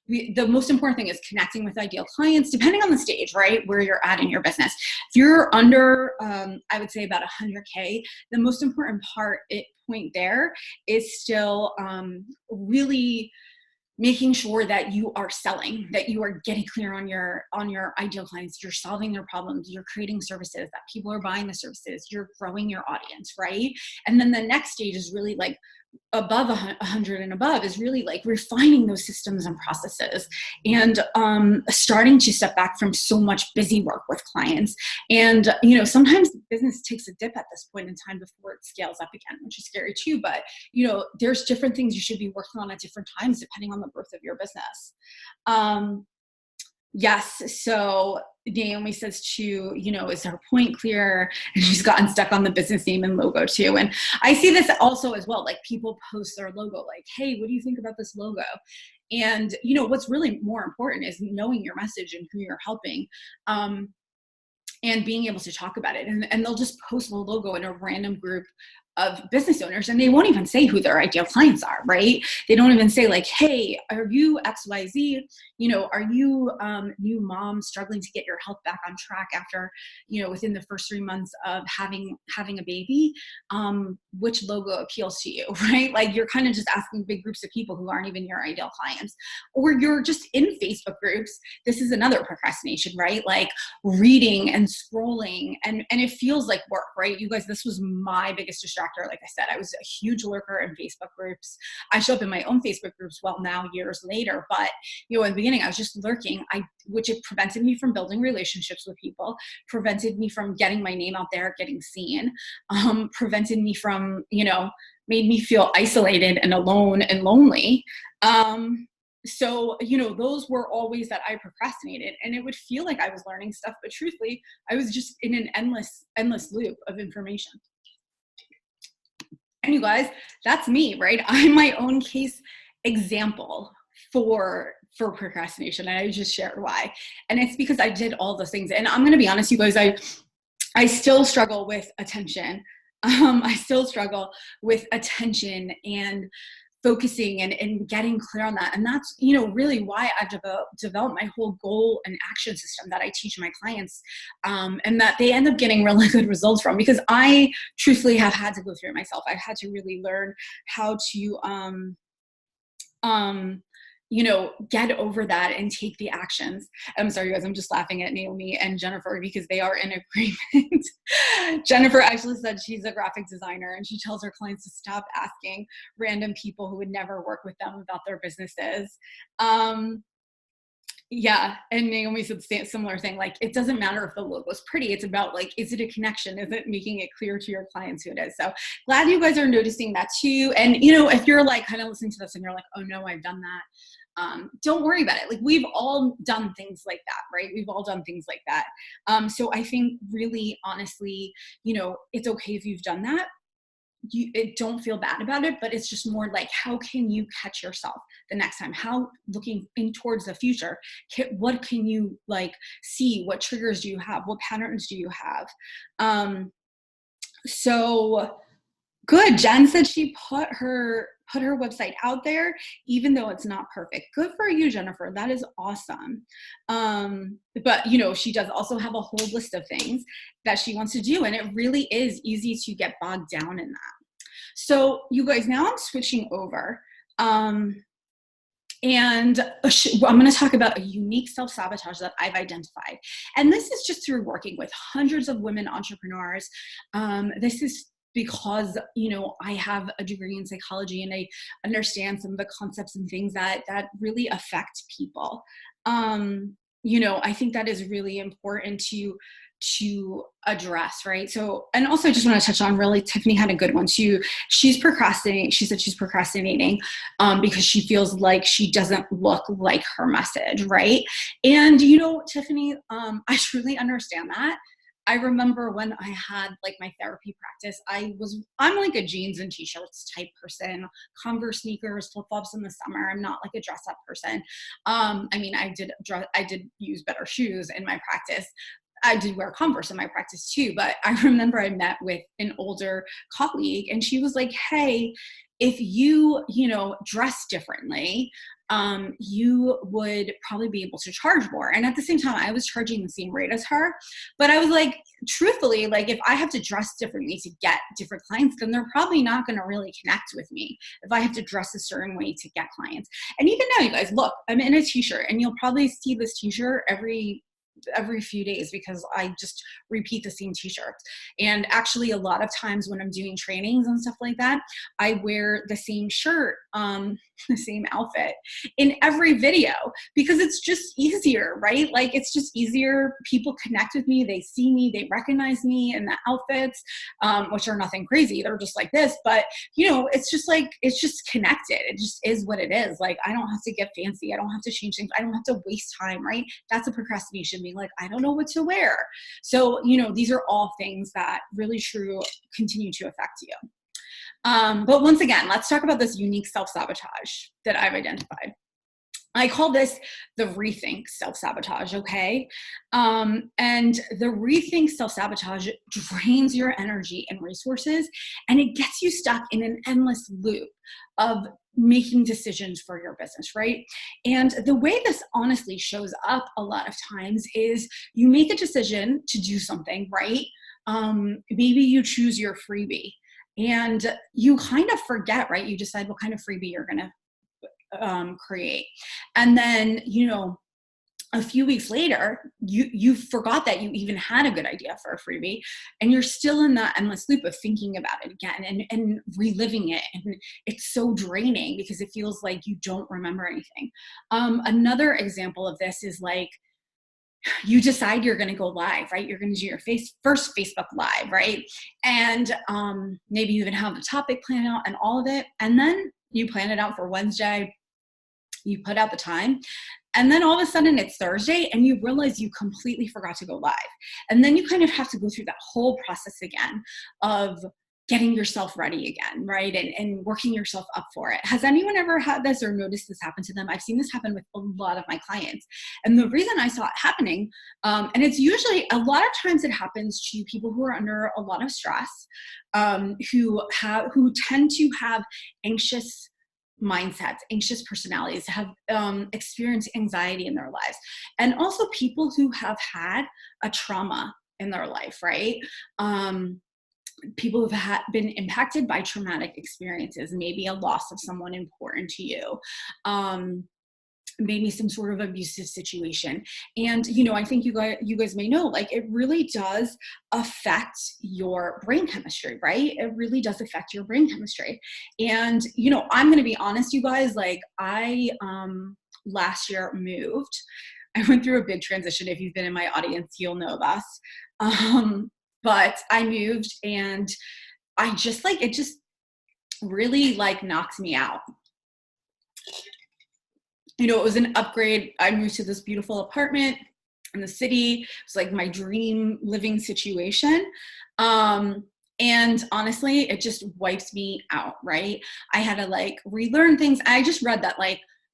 The most important thing is connecting with ideal clients, depending on the stage, right, where you're at in your business. If you're under, I would say about 100K, the most important point there is still really making sure that you are selling, that you are getting clear on your ideal clients, you're solving their problems, you're creating services, that people are buying the services, you're growing your audience, right? And then the next stage is really above 100 and above is really refining those systems and processes, and starting to step back from so much busy work with clients. And sometimes business takes a dip at this point in time before it scales up again, which is scary too. But there's different things you should be working on at different times depending on the growth of your business. Yes. So Naomi says too, is her point clear? And she's gotten stuck on the business name and logo too. And I see this also as well. People post their logo, hey, what do you think about this logo? And, you know, what's really more important is knowing your message and who you're helping. And being able to talk about it. And they'll just post a logo in a random group of business owners, and they won't even say who their ideal clients are, right? They don't even say like, hey, are you XYZ? You know, are you new mom struggling to get your health back on track after, you know, within the first 3 months of having a baby? Which logo appeals to you, right? Like you're kind of just asking big groups of people who aren't even your ideal clients. Or you're just in Facebook groups. This is another procrastination, right? Like reading and scrolling, and it feels like work, right? You guys, this was my biggest distraction. Like I said, I was a huge lurker in Facebook groups. I show up in my own Facebook groups, well, now years later, but you know, in the beginning I was just lurking, which it prevented me from building relationships with people, prevented me from getting my name out there, getting seen, prevented me from, you know, made me feel isolated and alone and lonely. So, you know, those were always that I procrastinated, and it would feel like I was learning stuff, but truthfully, I was just in an endless loop of information. And you guys, that's me, right? I'm my own case example for procrastination. And I just shared why. And it's because I did all those things. And I'm going to be honest, you guys, I still struggle with attention. I still struggle with attention and focusing and getting clear on that. And that's, you know, really why I've developed my whole goal and action system that I teach my clients, and that they end up getting really good results from, because I truthfully have had to go through it myself. I've had to really learn how to, you know, get over that and take the actions. I'm sorry, guys, I'm just laughing at Naomi and Jennifer because they are in agreement. Jennifer actually said she's a graphic designer, and she tells her clients to stop asking random people who would never work with them about their businesses. Yeah, and Naomi said similar thing. Like, it doesn't matter if the logo is pretty. It's about like, is it a connection? Is it making it clear to your clients who it is? So glad you guys are noticing that too. And you know, if you're like kind of listening to this and you're like, oh no, I've done that. Don't worry about it. Like, we've all done things like that, right? We've all done things like that. So I think really honestly, you know, it's okay if you've done that. Don't feel bad about it, but it's just more like, how can you catch yourself the next time? How, looking in towards the future, what can you like see? What triggers do you have? What patterns do you have? So good. Jen said she put her website out there, even though it's not perfect. Good for you, Jennifer. That is awesome. But you know, she does also have a whole list of things that she wants to do, and it really is easy to get bogged down in that. So you guys, now I'm switching over. And I'm going to talk about a unique self-sabotage that I've identified. And this is just through working with hundreds of women entrepreneurs. This is because, you know, I have a degree in psychology, and I understand some of the concepts and things that really affect people. You know, I think that is really important to address, right? So, and also I just want to touch on, really, Tiffany had a good one too. She's procrastinating. She said she's procrastinating because she feels like she doesn't look like her message, right? And, you know, Tiffany, I truly understand that. I remember when I had like my therapy practice, I'm like a jeans and t-shirts type person, Converse sneakers, flip-flops in the summer. I'm not like a dress up person. I mean, I did use better shoes in my practice. I did wear Converse in my practice too, but I remember I met with an older colleague, and she was like, hey, if you know, dress differently, you would probably be able to charge more. And at the same time, I was charging the same rate as her. But I was like, truthfully, like, if I have to dress differently to get different clients, then they're probably not going to really connect with me if I have to dress a certain way to get clients. And even now, you guys, look, I'm in a t-shirt, and you'll probably see this t-shirt every few days because I just repeat the same t-shirts. And actually, a lot of times when I'm doing trainings and stuff like that, I wear the same shirt, the same outfit in every video, because it's just easier, right? Like, it's just easier. People connect with me. They see me. They recognize me in the outfits, which are nothing crazy. They're just like this, but you know, it's just like, it's just connected. It just is what it is. Like, I don't have to get fancy. I don't have to change things. I don't have to waste time, right? That's a procrastination, being like, I don't know what to wear. So, you know, these are all things that really continue to affect you. But once again, let's talk about this unique self-sabotage that I've identified. I call this the rethink self-sabotage, okay? And the rethink self-sabotage drains your energy and resources, and it gets you stuck in an endless loop of making decisions for your business, right? And the way this honestly shows up a lot of times is you make a decision to do something, right? Maybe you choose your freebie and you kind of forget, right? You decide what kind of freebie you're going to create. And then, a few weeks later, you forgot that you even had a good idea for a freebie, and you're still in that endless loop of thinking about it again and reliving it. And it's so draining because it feels like you don't remember anything. Another example of this is like, you decide you're going to go live, right? You're going to do your first Facebook Live, right? And maybe you even have the topic planned out and all of it. And then you plan it out for Wednesday. You put out the time, and then all of a sudden it's Thursday and you realize you completely forgot to go live. And then you kind of have to go through that whole process again of getting yourself ready again, right? And working yourself up for it. Has anyone ever had this or noticed this happen to them? I've seen this happen with a lot of my clients. And the reason I saw it happening, and it's usually, a lot of times it happens to people who are under a lot of stress, who tend to have anxious mindsets, anxious personalities, have experienced anxiety in their lives, and also people who have had a trauma in their life, right? People who've been impacted by traumatic experiences, maybe a loss of someone important to you, maybe some sort of abusive situation. And, I think you guys may know, like, it really does affect your brain chemistry, right? It really does affect your brain chemistry. And, I'm going to be honest, you guys, like, I, last year moved. I went through a big transition. If you've been in my audience, you'll know this. But I moved, and I just it just really knocked me out. It was an upgrade. I moved to this beautiful apartment in the city. It was like my dream living situation. And honestly, it just wipes me out, right? I had to relearn things. I just read that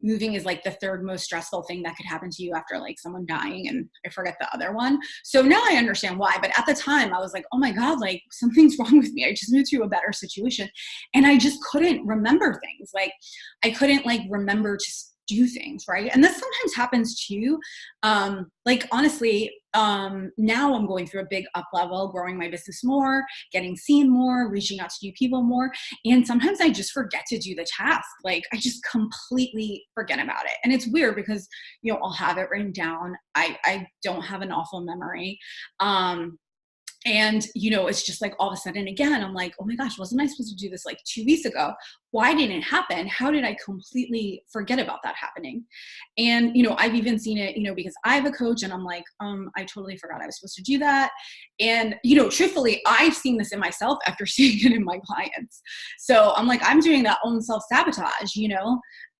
moving is the third most stressful thing that could happen to you after someone dying, and I forget the other one. So now I understand why. But at the time I was like, oh my God, something's wrong with me. I just moved to a better situation, and I just couldn't remember things. I couldn't remember to do things, right? And this sometimes happens too. Honestly, now I'm going through a big up level, growing my business more, getting seen more, reaching out to new people more. And sometimes I just forget to do the task. I just completely forget about it. And it's weird because, I'll have it written down. I don't have an awful memory. And, it's just all of a sudden again, I'm like, oh my gosh, wasn't I supposed to do this 2 weeks ago? Why didn't it happen? How did I completely forget about that happening? And, I've even seen it, because I have a coach, and I'm like, I totally forgot I was supposed to do that. And, truthfully, I've seen this in myself after seeing it in my clients. So I'm like, I'm doing that own self-sabotage,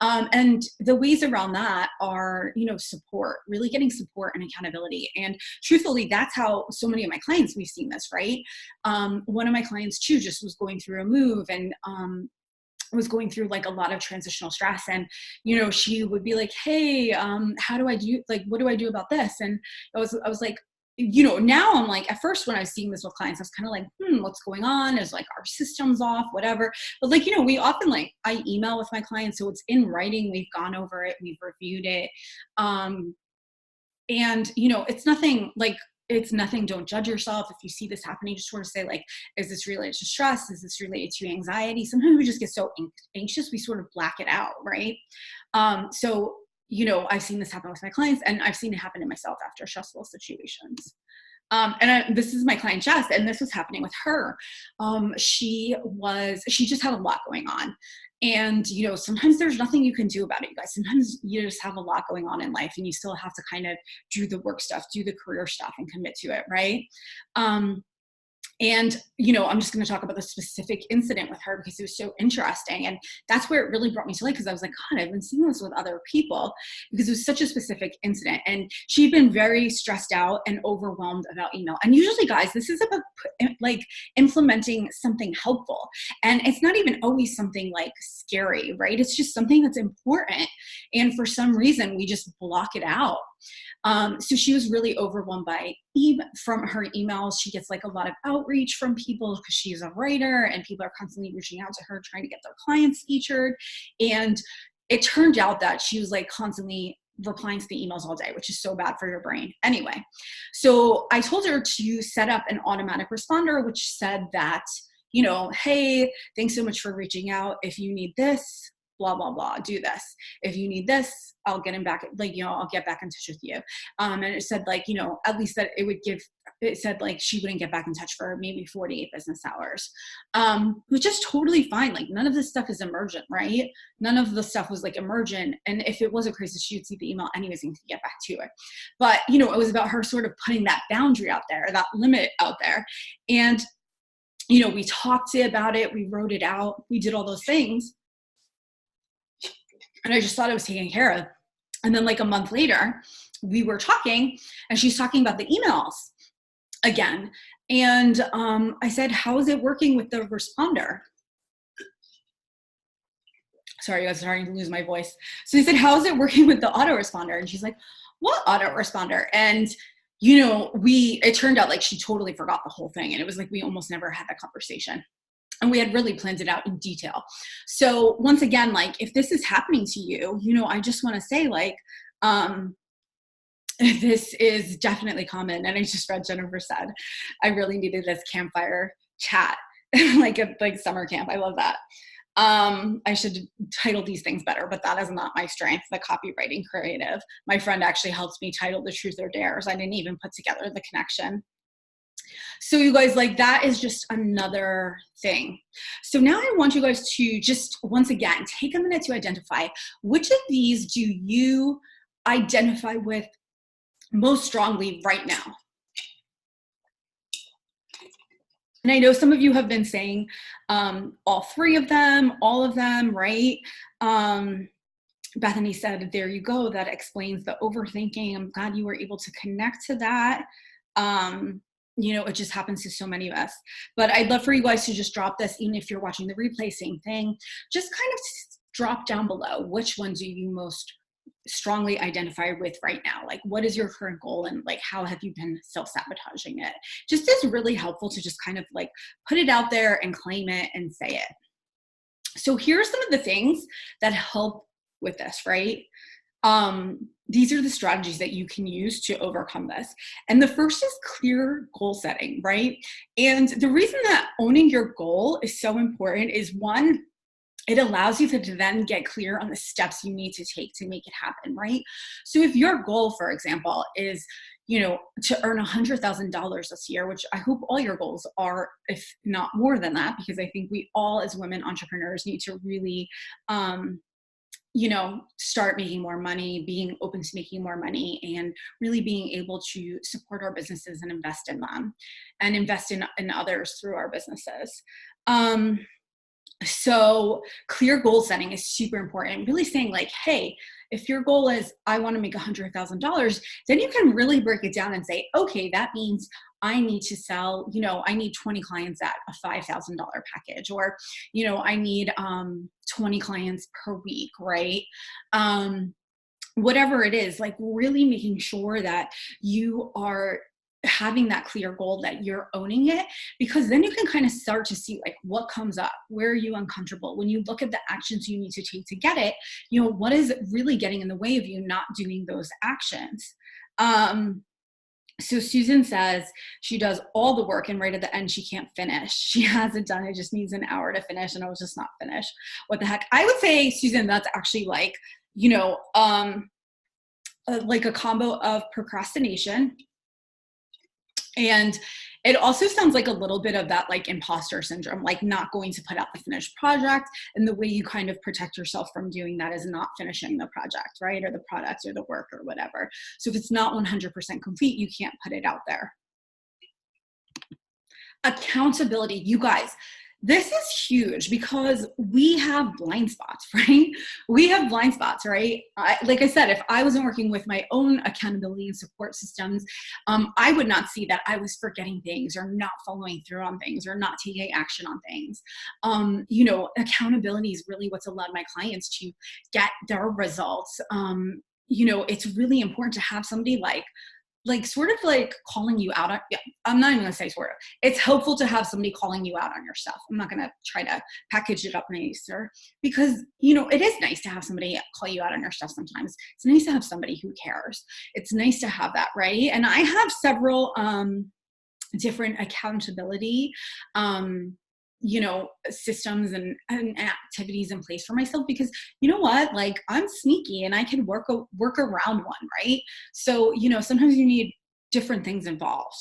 and the ways around that are, support, really getting support and accountability. And truthfully, that's how so many of my clients, we've seen this, right? One of my clients too, just was going through a move, and, was going through a lot of transitional stress. And, she would be like, hey, how do I do, what do I do about this? And I was like, now I'm at first when I was seeing this with clients, I was kind of what's going on? Is our system's off, whatever. But we often I email with my clients, so it's in writing. We've gone over it. We've reviewed it. And, it's nothing. Don't judge yourself. If you see this happening, just sort of say is this related to stress? Is this related to anxiety? Sometimes we just get so anxious, we sort of black it out. Right. So, I've seen this happen with my clients, and I've seen it happen to myself after stressful situations. This is my client Jess, and this was happening with her. She just had a lot going on. And, sometimes there's nothing you can do about it, you guys. Sometimes you just have a lot going on in life, and you still have to kind of do the work stuff, do the career stuff, and commit to it. Right. And, you know, I'm just going to talk about the specific incident with her because it was so interesting. And that's where it really brought me to light, because I was like, God, I've been seeing this with other people because it was such a specific incident. And she'd been very stressed out and overwhelmed about email. And usually, guys, this is about like implementing something helpful. And it's not even always something like scary, right? It's just something that's important. And for some reason, we just block it out. So she was really overwhelmed by from her emails. She gets like a lot of outreach from people because she's a writer, and people are constantly reaching out to her trying to get their clients featured. And it turned out that she was like constantly replying to the emails all day, which is so bad for your brain. Anyway, so I told her to set up an automatic responder, which said that, you know, hey, thanks so much for reaching out. If you need this, blah, blah, blah, do this. If you need this, I'll get him back, like, you know, I'll get back in touch with you. And it said like, you know, at least that it said like she wouldn't get back in touch for maybe 48 business hours, which is totally fine. Like none of this stuff is emergent, right? None of the stuff was like emergent. And if it was a crisis, she would see the email anyways and get back to it. But, you know, it was about her sort of putting that boundary out there, that limit out there. And, you know, we talked about it, we wrote it out, we did all those things. And I just thought it was taken care of. And then like a month later, we were talking and she's talking about the emails again. And I said, how is it working with the responder? Sorry, I was starting to lose my voice. So I said, how is it working with the autoresponder? And she's like, what autoresponder? And, you know, it turned out like she totally forgot the whole thing. And it was like, we almost never had that conversation. And we had really planned it out in detail. So once again, like if this is happening to you, you know, I just want to say like, this is definitely common. And I just read Jennifer said, I really needed this campfire chat, like summer camp. I love that. I should title these things better, but that is not my strength, the copywriting creative. My friend actually helped me title The Truth or Dares. I didn't even put together the connection. So you guys, like that is just another thing. So now I want you guys to just, once again, take a minute to identify which of these do you identify with most strongly right now. And I know some of you have been saying all three of them, all of them, right? Bethany said, there you go. That explains the overthinking. I'm glad you were able to connect to that. You know, it just happens to so many of us. But I'd love for you guys to just drop this, even if you're watching the replay, same thing. Just kind of drop down below. Which ones do you most strongly identify with right now? Like, what is your current goal? And like, how have you been self-sabotaging it? Just is really helpful to just kind of like put it out there and claim it and say it. So here are some of the things that help with this, right? These are the strategies that you can use to overcome this. And the first is clear goal setting, right? And the reason that owning your goal is so important is, one, it allows you to then get clear on the steps you need to take to make it happen, right? So if your goal, for example, is, you know, to earn $100,000 this year, which I hope all your goals are, if not more than that, because I think we all as women entrepreneurs need to really, you know, start making more money, being open to making more money, and really being able to support our businesses and invest in them and invest in others through our businesses. So clear goal setting is super important. Really saying like, hey, if your goal is, I want to make $100,000, then you can really break it down and say, okay, that means I need to sell, you know, I need 20 clients at a $5,000 package, or, you know, I need 20 clients per week, right? Whatever it is, like really making sure that you are having that clear goal, that you're owning it, because then you can kind of start to see like what comes up, where are you uncomfortable when you look at the actions you need to take to get it, you know, what is really getting in the way of you not doing those actions. So Susan says she does all the work and right at the end she can't finish. She hasn't done it, just needs an hour to finish, and I was just not finished. What the heck? I would say, Susan, that's actually like, you know, like a combo of procrastination. And it also sounds like a little bit of that like imposter syndrome, like not going to put out the finished project. And the way you kind of protect yourself from doing that is not finishing the project, right? Or the product or the work or whatever. So if it's not 100% complete, you can't put it out there. Accountability, you guys, this is huge because we have blind spots, right? We have blind spots, right? Like I said, if I wasn't working with my own accountability and support systems, I would not see that I was forgetting things or not following through on things or not taking action on things. Accountability is really what's allowed my clients to get their results. It's really important to have somebody sort of like calling you out on, yeah, I'm not even gonna say sort of. It's helpful to have somebody calling you out on your stuff. I'm not gonna try to package it up nicer because, it is nice to have somebody call you out on your stuff sometimes. It's nice to have somebody who cares. It's nice to have that, right? And I have several different accountability systems and activities in place for myself because you know what, like I'm sneaky and I can work around one, right? So, sometimes you need different things involved.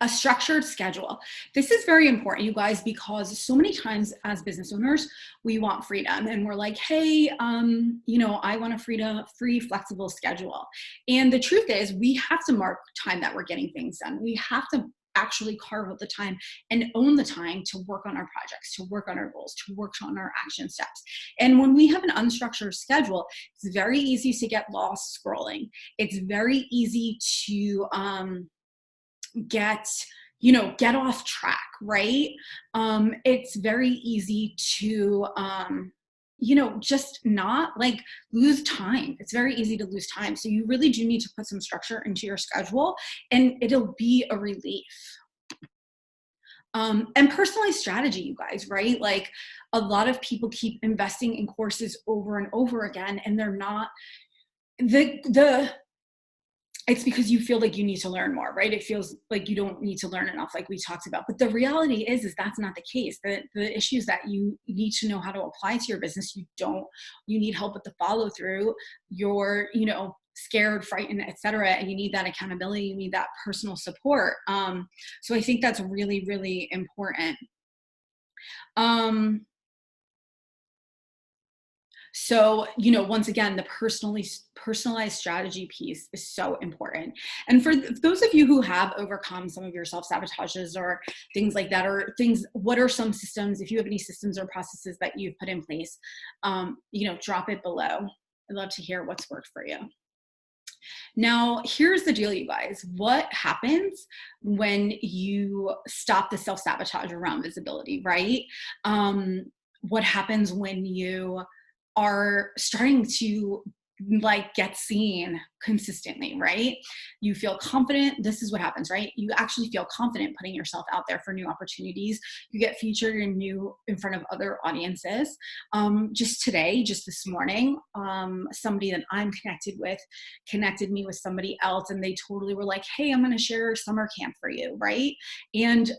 A structured schedule. This is very important, you guys, because so many times as business owners, we want freedom and we're like, hey, I want a free, flexible schedule. And the truth is we have to mark time that we're getting things done. We have to actually carve out the time and own the time to work on our projects, to work on our goals, to work on our action steps. And when we have an unstructured schedule, it's very easy to get lost scrolling. It's very easy to, get off track, right? It's very easy to just not like lose time. It's very easy to lose time. So you really do need to put some structure into your schedule and it'll be a relief. And personalized strategy, you guys, right? Like a lot of people keep investing in courses over and over again and they're not it's because you feel like you need to learn more, right? It feels like you don't need to learn enough, like we talked about. But the reality is that's not the case. The issues that you need to know how to apply to your business, you need help with the follow through. You're, scared, frightened, etc. And you need that accountability. You need that personal support. So I think that's really, really important. So, once again, the personalized strategy piece is so important. And for those of you who have overcome some of your self-sabotages or things like that, what are some systems, if you have any systems or processes that you've put in place, drop it below. I'd love to hear what's worked for you. Now, here's the deal, you guys. What happens when you stop the self-sabotage around visibility, right? What happens when you are starting to get seen consistently, right? You feel confident. This is what happens, right? You actually feel confident putting yourself out there for new opportunities. You get featured in front of other audiences. Just this morning, somebody that I'm connected with connected me with somebody else and they totally were like, hey, I'm going to share summer camp for you, right? And,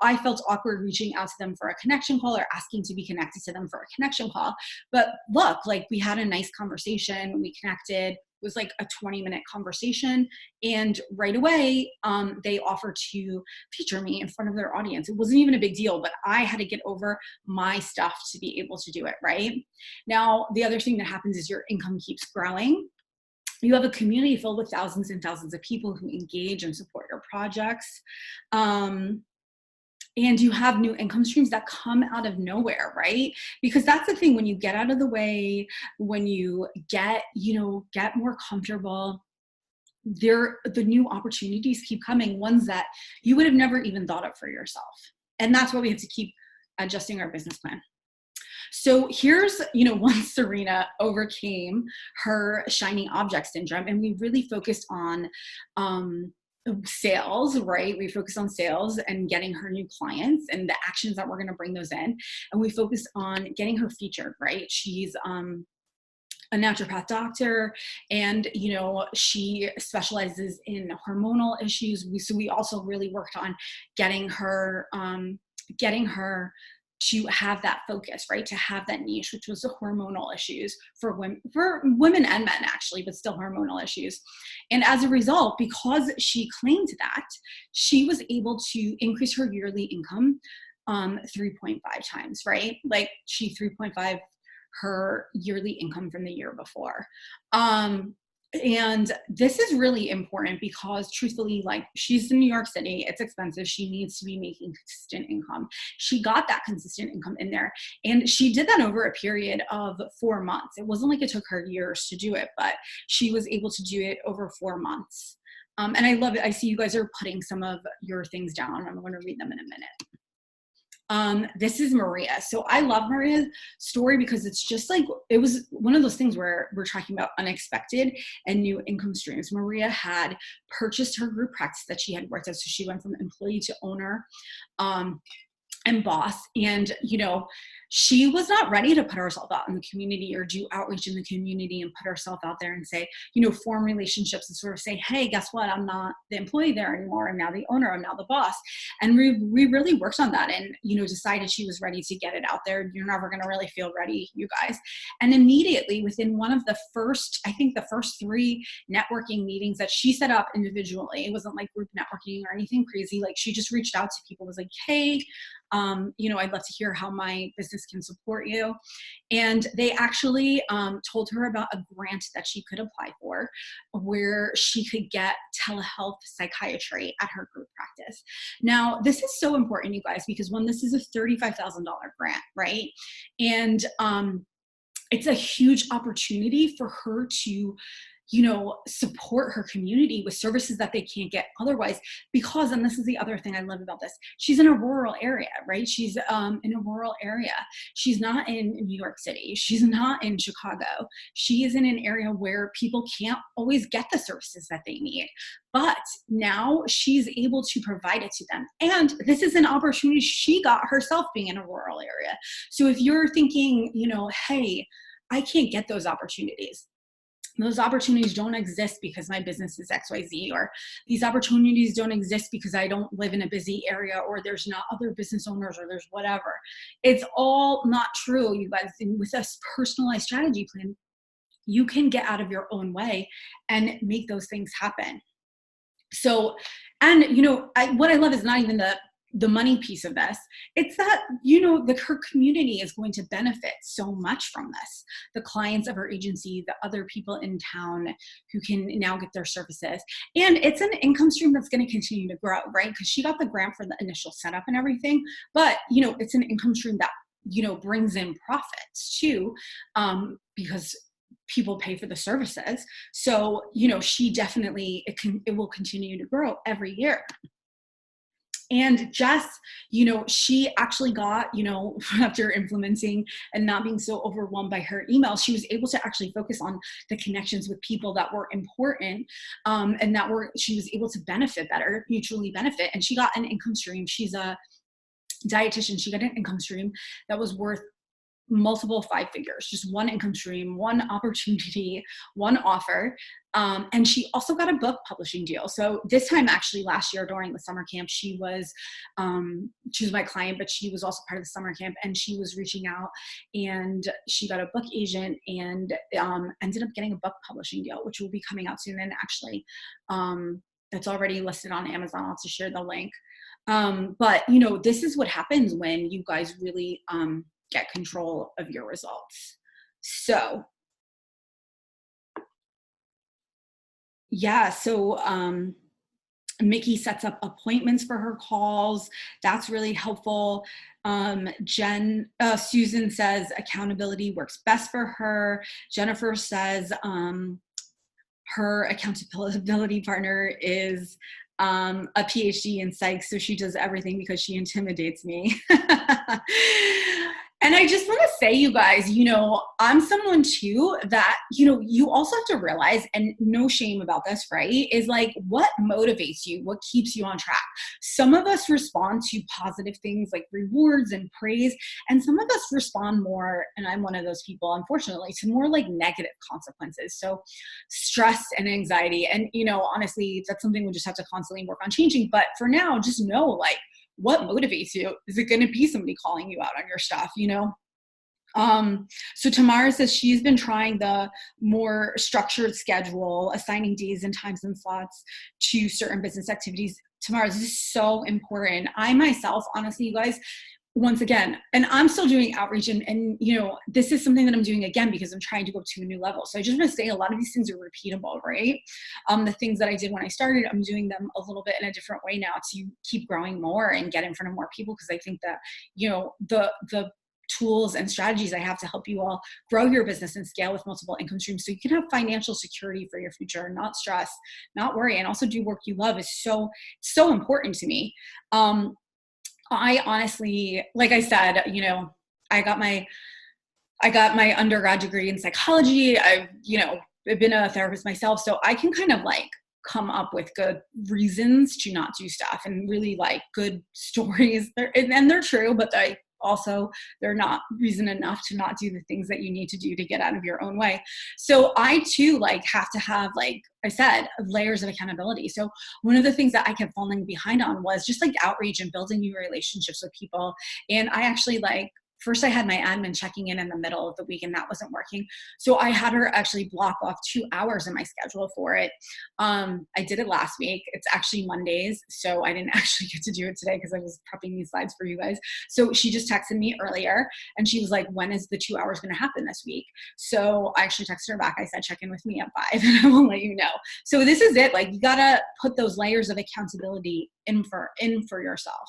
I felt awkward reaching out to them for a connection call or asking to be connected to them for a connection call. But look, we had a nice conversation. We connected. It was like a 20-minute conversation. And right away, they offered to feature me in front of their audience. It wasn't even a big deal, but I had to get over my stuff to be able to do it, right? Now, the other thing that happens is your income keeps growing. You have a community filled with thousands and thousands of people who engage and support your projects. And you have new income streams that come out of nowhere, right? Because that's the thing, when you get out of the way, when you get more comfortable, the new opportunities keep coming, ones that you would have never even thought of for yourself. And that's why we have to keep adjusting our business plan. So here's, once Serena overcame her shiny object syndrome and we really focused on, sales, right? We focused on sales and getting her new clients and the actions that we're going to bring those in. And we focused on getting her featured, right? She's, a naturopath doctor and, she specializes in hormonal issues. So we also really worked on getting her to have that focus, right? To have that niche, which was the hormonal issues for women and men actually, but still hormonal issues. And as a result, because she claimed that, she was able to increase her yearly income 3.5 times, right? Like she 3.5 her yearly income from the year before. And this is really important because truthfully, like, she's in New York City, it's expensive. She needs to be making consistent income. She got that consistent income in there, and she did that over a period of 4 months. It wasn't like it took her years to do it, but she was able to do it over 4 months. And I love it. I see you guys are putting some of your things down. I'm going to read them in a minute. This is Maria. So I love Maria's story because it's just like, it was one of those things where we're talking about unexpected and new income streams. Maria had purchased her group practice that she had worked at. So she went from employee to owner, and boss. And, you know, she was not ready to put herself out in the community or do outreach in the community and put herself out there and say, you know, form relationships and sort of say, hey, guess what? I'm not the employee there anymore. I'm now the owner. I'm now the boss. And we really worked on that and, you know, decided she was ready to get it out there. You're never going to really feel ready, you guys. And immediately within one of the first, I think the first 3 networking meetings that she set up individually, it wasn't like group networking or anything crazy. Like, she just reached out to people, was like, hey, you know, I'd love to hear how my business can support you. And they actually told her about a grant that she could apply for where she could get telehealth psychiatry at her group practice. Now, this is so important, you guys, because one, this is a $35,000 grant, right? And it's a huge opportunity for her to, you know, support her community with services that they can't get otherwise. Because, and this is the other thing I love about this, she's in a rural area, right? She's in a rural area. She's not in New York City. She's not in Chicago. She is in an area where people can't always get the services that they need. But now she's able to provide it to them. And this is an opportunity she got herself being in a rural area. So if you're thinking, you know, hey, I can't get those opportunities. Those opportunities don't exist because my business is XYZ, or these opportunities don't exist because I don't live in a busy area, or there's not other business owners, or there's whatever. It's all not true, you guys. And with a personalized strategy plan, you can get out of your own way and make those things happen. So, and you know, what I love is not even the money piece of this. It's that, you know, her community is going to benefit so much from this. The clients of her agency, the other people in town who can now get their services. And it's an income stream that's going to continue to grow, right? Because she got the grant for the initial setup and everything. But, you know, it's an income stream that, you know, brings in profits too, because people pay for the services. So, you know, she definitely, it will continue to grow every year. And Jess, you know, she actually got, you know, after implementing and not being so overwhelmed by her email, she was able to actually focus on the connections with people that were important, and she was able to benefit better, mutually benefit. And she got an income stream. She's a dietitian. She got an income stream that was worth multiple 5 figures, just one income stream, one opportunity, one offer. And she also got a book publishing deal. So this time, actually last year during the summer camp, she was my client, but she was also part of the summer camp, and she was reaching out and she got a book agent and ended up getting a book publishing deal, which will be coming out soon. And actually, it's already listed on Amazon. I'll have to share the link. But you know, this is what happens when you guys really, get control of your results. So yeah, so Mickey sets up appointments for her calls. That's really helpful. Susan says accountability works best for her. Jennifer says her accountability partner is a PhD in psych, so she does everything because she intimidates me. And I just want to say, you guys, you know, I'm someone too that, you know, you also have to realize, and no shame about this, right? Is like, what motivates you? What keeps you on track? Some of us respond to positive things like rewards and praise. And some of us respond more, and I'm one of those people, unfortunately, to more like negative consequences. So stress and anxiety. And, you know, honestly, that's something we just have to constantly work on changing. But for now, just know, like, what motivates you? Is it going to be somebody calling you out on your stuff, you know? So Tamara says she's been trying the more structured schedule, assigning days and times and slots to certain business activities. Tamara, this is so important. I myself, honestly, you guys, once again, and I'm still doing outreach, and you know, this is something that I'm doing again because I'm trying to go to a new level. So I just want to say a lot of these things are repeatable, right? The things that I did when I started, I'm doing them a little bit in a different way now to keep growing more and get in front of more people, because I think that, you know, the tools and strategies I have to help you all grow your business and scale with multiple income streams so you can have financial security for your future, not stress, not worry, and also do work you love is so important to me. I honestly, like I said, you know, I got my undergrad degree in psychology. I've been a therapist myself, so I can kind of like come up with good reasons to not do stuff and really like good stories. And they're true, but they're not reason enough to not do the things that you need to do to get out of your own way. So I too like have to have, like I said, layers of accountability. So one of the things that I kept falling behind on was just like outreach and building new relationships with people. And I actually first I had my admin checking in the middle of the week, and that wasn't working. So I had her actually block off 2 hours in my schedule for it. I did it last week. It's actually Mondays, so I didn't actually get to do it today because I was prepping these slides for you guys. So she just texted me earlier and she was like, when is the 2 hours going to happen this week? So I actually texted her back. I said, check in with me at 5 and I will let you know. So this is it. Like, you got to put those layers of accountability in for yourself.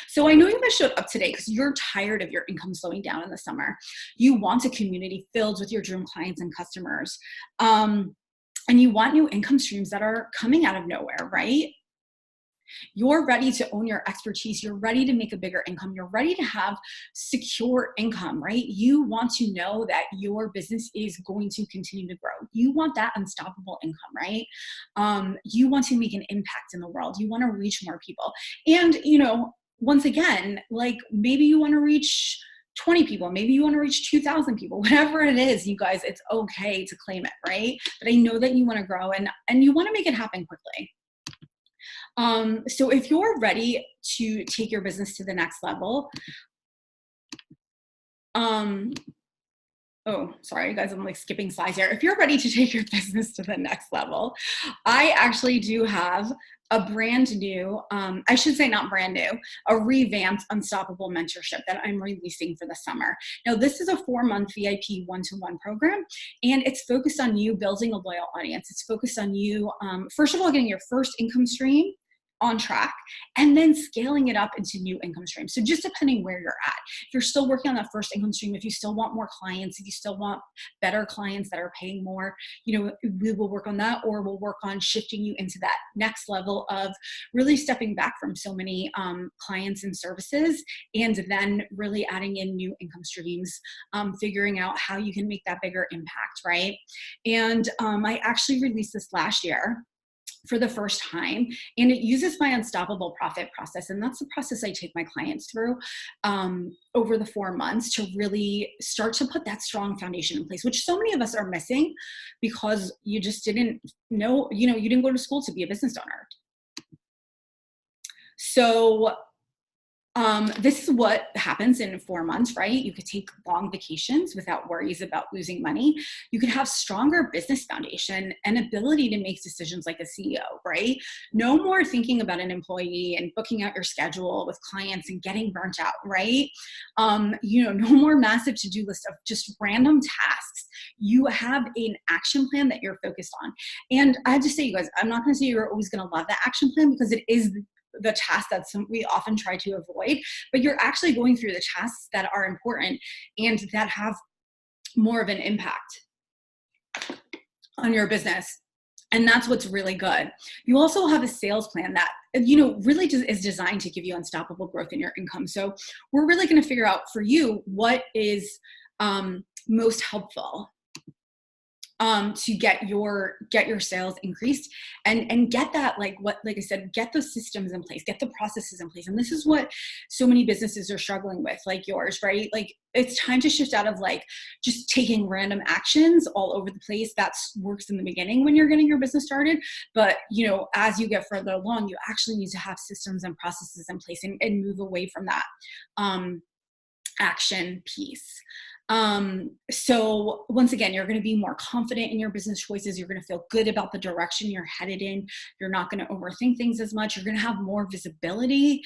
So I know you guys showed up today because you're tired of your income slowing down in the summer. You want a community filled with your dream clients and customers. And you want new income streams that are coming out of nowhere, right? You're ready to own your expertise. You're ready to make a bigger income. You're ready to have secure income, right? You want to know that your business is going to continue to grow. You want that unstoppable income, right? You want to make an impact in the world. You want to reach more people. And, you know, once again, like maybe you want to reach 20 people, maybe you want to reach 2,000 people, whatever it is, you guys, it's okay to claim it, right? But I know that you want to grow and you want to make it happen quickly. So if you're ready to take your business to the next level, oh, sorry, guys, I'm like skipping slides here. If you're ready to take your business to the next level, I actually do have a brand new, I should say not brand new, a revamped Unstoppable mentorship that I'm releasing for the summer. Now, this is a 4-month VIP one-to-one program, and it's focused on you building a loyal audience. It's focused on you, first of all, getting your first income stream on track, and then scaling it up into new income streams. So just depending where you're at, if you're still working on that first income stream, if you still want more clients, if you still want better clients that are paying more, you know, we will work on that, or we'll work on shifting you into that next level of really stepping back from so many clients and services, and then really adding in new income streams, figuring out how you can make that bigger impact, right? And I actually released this last year for the first time, and it uses my unstoppable profit process. And that's the process I take my clients through over the 4 months to really start to put that strong foundation in place, which so many of us are missing because you just didn't know, you know, you didn't go to school to be a business owner. So this is what happens in 4 months, right? You could take long vacations without worries about losing money. You could have stronger business foundation and ability to make decisions like a CEO, right? No more thinking about an employee and booking out your schedule with clients and getting burnt out, right? You know, no more massive to-do list of just random tasks. You have an action plan that you're focused on. And I have to say, you guys, I'm not going to say you're always going to love that action plan because it is the task that we often try to avoid, but you're actually going through the tasks that are important and that have more of an impact on your business. And that's what's really good. You also have a sales plan that, you know, really is designed to give you unstoppable growth in your income. So we're really going to figure out for you what is most helpful to get your sales increased and get that, like I said, get those systems in place, get the processes in place. And this is what so many businesses are struggling with, like yours, right? Like it's time to shift out of like just taking random actions all over the place. That works in the beginning when you're getting your business started. But, you know, as you get further along, you actually need to have systems and processes in place and move away from that action piece. So once again, you're going to be more confident in your business choices. You're going to feel good about the direction you're headed in. You're not going to overthink things as much. You're going to have more visibility.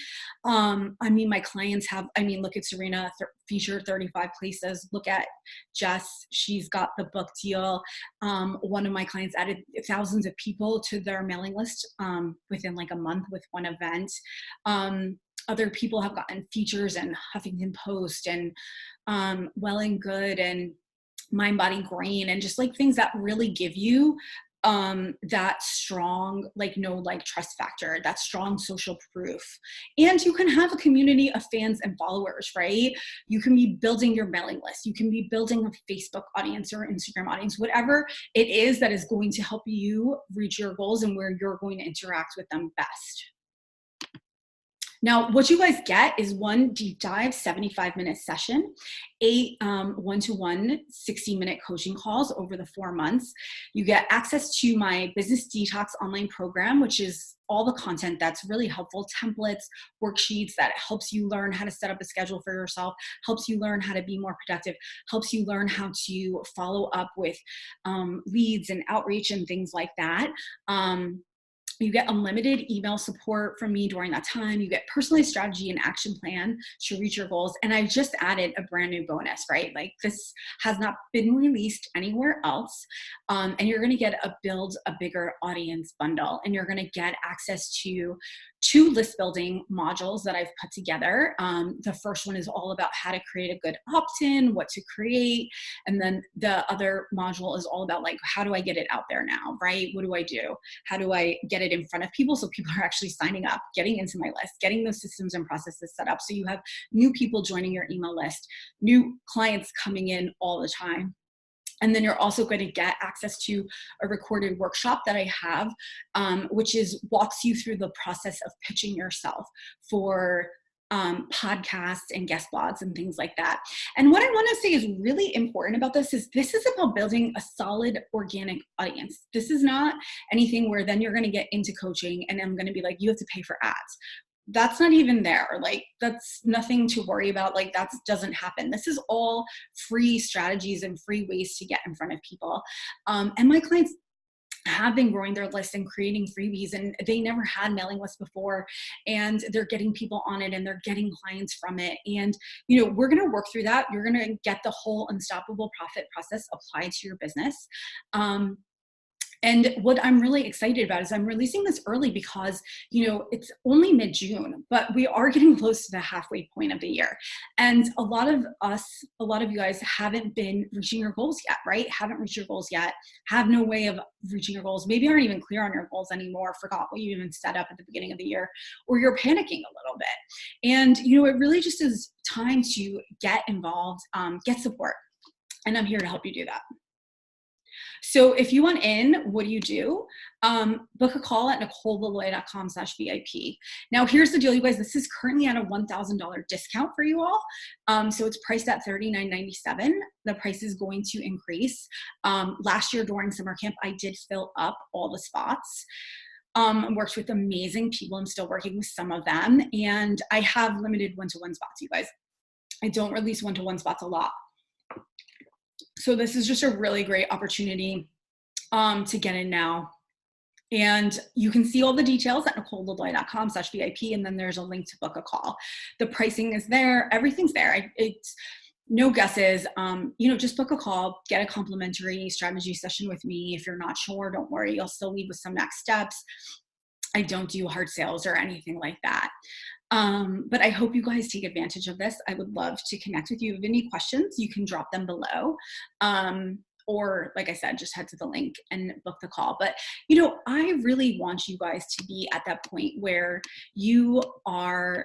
I mean, my clients have, look at Serena, featured 35 places. Look at Jess. She's got the book deal. One of my clients added thousands of people to their mailing list within like a month with one event. Other people have gotten features in Huffington Post and Well and Good and Mind Body Green, and just like things that really give you that strong trust factor, that strong social proof. And you can have a community of fans and followers, right? You can be building your mailing list, you can be building a Facebook audience or Instagram audience, whatever it is that is going to help you reach your goals and where you're going to interact with them best. Now, what you guys get is one deep dive 75-minute session, 8 one-to-one 60-minute coaching calls over the 4 months. You get access to my Business Detox online program, which is all the content that's really helpful, templates, worksheets that helps you learn how to set up a schedule for yourself, helps you learn how to be more productive, helps you learn how to follow up with leads and outreach and things like that. You get unlimited email support from me during that time. You get personalized strategy and action plan to reach your goals. And I just added a brand new bonus, right? Like this has not been released anywhere else. And you're going to get a build a bigger audience bundle. And you're going to get access to 2 list building modules that I've put together. The first one is all about how to create a good opt-in, what to create. And then the other module is all about like, how do I get it out there now, right? What do I do? How do I get it in front of people so people are actually signing up, getting into my list, getting those systems and processes set up so you have new people joining your email list, new clients coming in all the time. And then you're also going to get access to a recorded workshop that I have, which walks you through the process of pitching yourself for podcasts and guest blogs and things like that. And what I want to say is really important about this is about building a solid organic audience. This is not anything where then you're going to get into coaching and I'm going to be like, you have to pay for ads. That's not even there. Like that's nothing to worry about. Like that doesn't happen. This is all free strategies and free ways to get in front of people. And my clients have been growing their list and creating freebies, and they never had mailing lists before, and they're getting people on it and they're getting clients from it. And, we're going to work through that. You're going to get the whole unstoppable profit process applied to your business. And what I'm really excited about is I'm releasing this early because, it's only mid-June, but we are getting close to the halfway point of the year. And a lot of you guys haven't been reaching your goals yet, right? Haven't reached your goals yet, have no way of reaching your goals, maybe aren't even clear on your goals anymore, forgot what you even set up at the beginning of the year, or you're panicking a little bit. And, it really just is time to get involved, get support. And I'm here to help you do that. So if you want in, what do? Book a call at NicoleLiloia.com/VIP. Now here's the deal, you guys. This is currently at a $1,000 discount for you all. So it's priced at $39.97. The price is going to increase. Last year during summer camp, I did fill up all the spots. Worked with amazing people. I'm still working with some of them. And I have limited one-to-one spots, you guys. I don't release one-to-one spots a lot. So this is just a really great opportunity to get in now. And you can see all the details at NicoleLiloia.com/VIP, and then there's a link to book a call. The pricing is there. Everything's there. It's no guesses. Just book a call, get a complimentary strategy session with me. If you're not sure, don't worry. I'll still leave with some next steps. I don't do hard sales or anything like that. But I hope you guys take advantage of this. I would love to connect with you. If you have any questions, you can drop them below. Or like I said, just head to the link and book the call. But, I really want you guys to be at that point where you are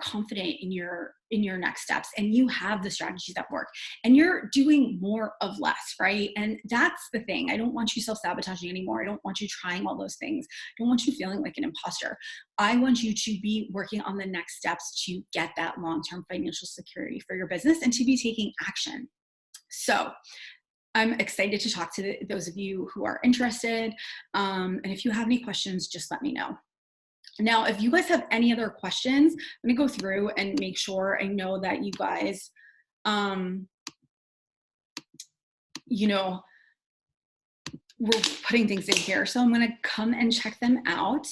confident in your next steps, and you have the strategies that work, and you're doing more of less, right? And that's the thing. I don't want you self-sabotaging anymore. I don't want you trying all those things. I don't want you feeling like an imposter. I want you to be working on the next steps to get that long-term financial security for your business and to be taking action. So I'm excited to talk to those of you who are interested. And if you have any questions, just let me know. Now, if you guys have any other questions, let me go through and make sure I know that you guys we're putting things in here. So I'm going to come and check them out.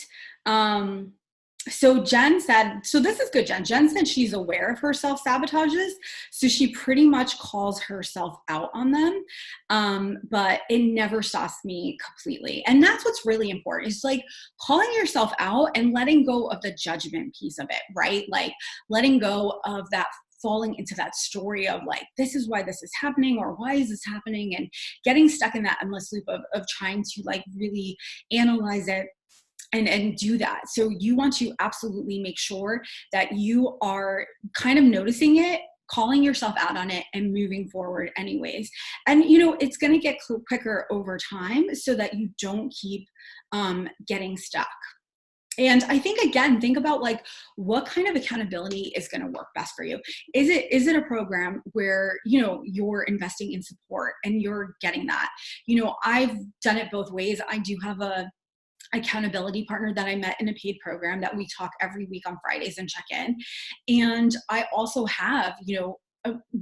So Jen said, so this is good, Jen. Jen said she's aware of her self-sabotages. So she pretty much calls herself out on them. But it never stops me completely. And that's what's really important. It's like calling yourself out and letting go of the judgment piece of it, right? Like letting go of that falling into that story of like, this is why this is happening, or why is this happening? And getting stuck in that endless loop of trying to like really analyze it and do that. So you want to absolutely make sure that you are kind of noticing it, calling yourself out on it, and moving forward anyways. And, it's going to get quicker over time so that you don't keep getting stuck. And I think, again, think about like what kind of accountability is going to work best for you. Is it a program where, you're investing in support and you're getting that? I've done it both ways. I do have a accountability partner that I met in a paid program that we talk every week on Fridays and check in. And I also have,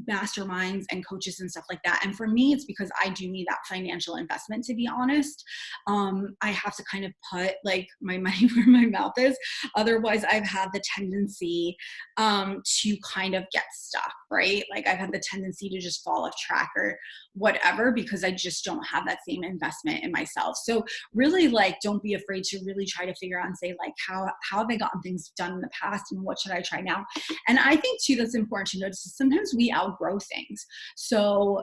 masterminds and coaches and stuff like that. And for me, it's because I do need that financial investment, to be honest. I have to kind of put like my money where my mouth is. Otherwise, I've had the tendency to kind of get stuck, right? Like I've had the tendency to just fall off track or whatever, because I just don't have that same investment in myself. So really, like, don't be afraid to really try to figure out and say, like, how have I gotten things done in the past and what should I try now? And I think too, that's important to notice is sometimes we outgrow things. So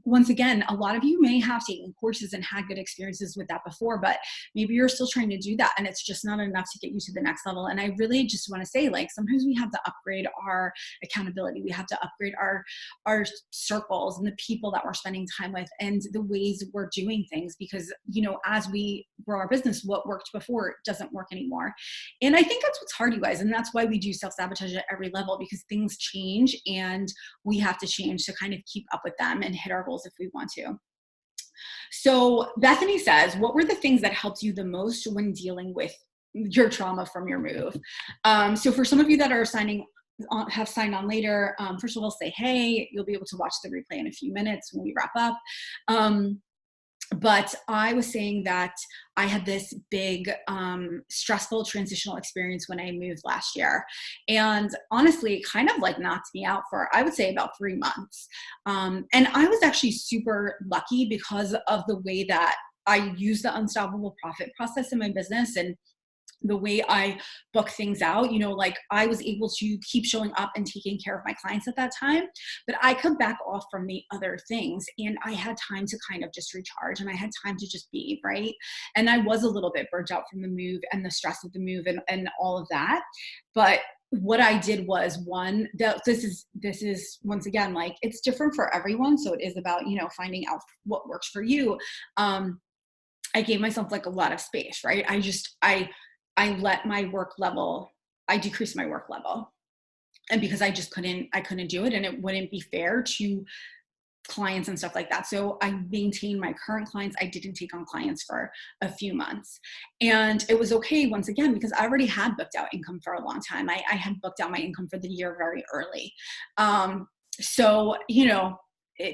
once again, a lot of you may have taken courses and had good experiences with that before, but maybe you're still trying to do that and it's just not enough to get you to the next level. And I really just want to say, like, sometimes we have to upgrade our accountability. We have to upgrade our circles and the people that we're spending time with and the ways we're doing things, because, as we grow our business, what worked before doesn't work anymore. And I think that's what's hard, you guys. And that's why we do self-sabotage at every level, because things change and we have to change to kind of keep up with them and hit our goals if we want to. So Bethany says, what were the things that helped you the most when dealing with your trauma from your move? So for some of you that are have signed on later, first of all, say, hey, you'll be able to watch the replay in a few minutes when we wrap up. But I was saying that I had this big, stressful transitional experience when I moved last year. And honestly, it kind of like knocked me out for, I would say, about 3 months. And I was actually super lucky because of the way that I use the unstoppable profit process in my business and the way I book things out. Like I was able to keep showing up and taking care of my clients at that time, but I could back off from the other things and I had time to kind of just recharge and I had time to just be, right? And I was a little bit burnt out from the move and the stress of the move and all of that. But what I did was, one, that this is once again, like, it's different for everyone. So it is about, finding out what works for you. I gave myself like a lot of space, right? I let my work level, I decreased my work level. And because I couldn't do it and it wouldn't be fair to clients and stuff like that. So I maintained my current clients. I didn't take on clients for a few months. And it was okay, once again, because I already had booked out income for a long time. I had booked out my income for the year very early. So,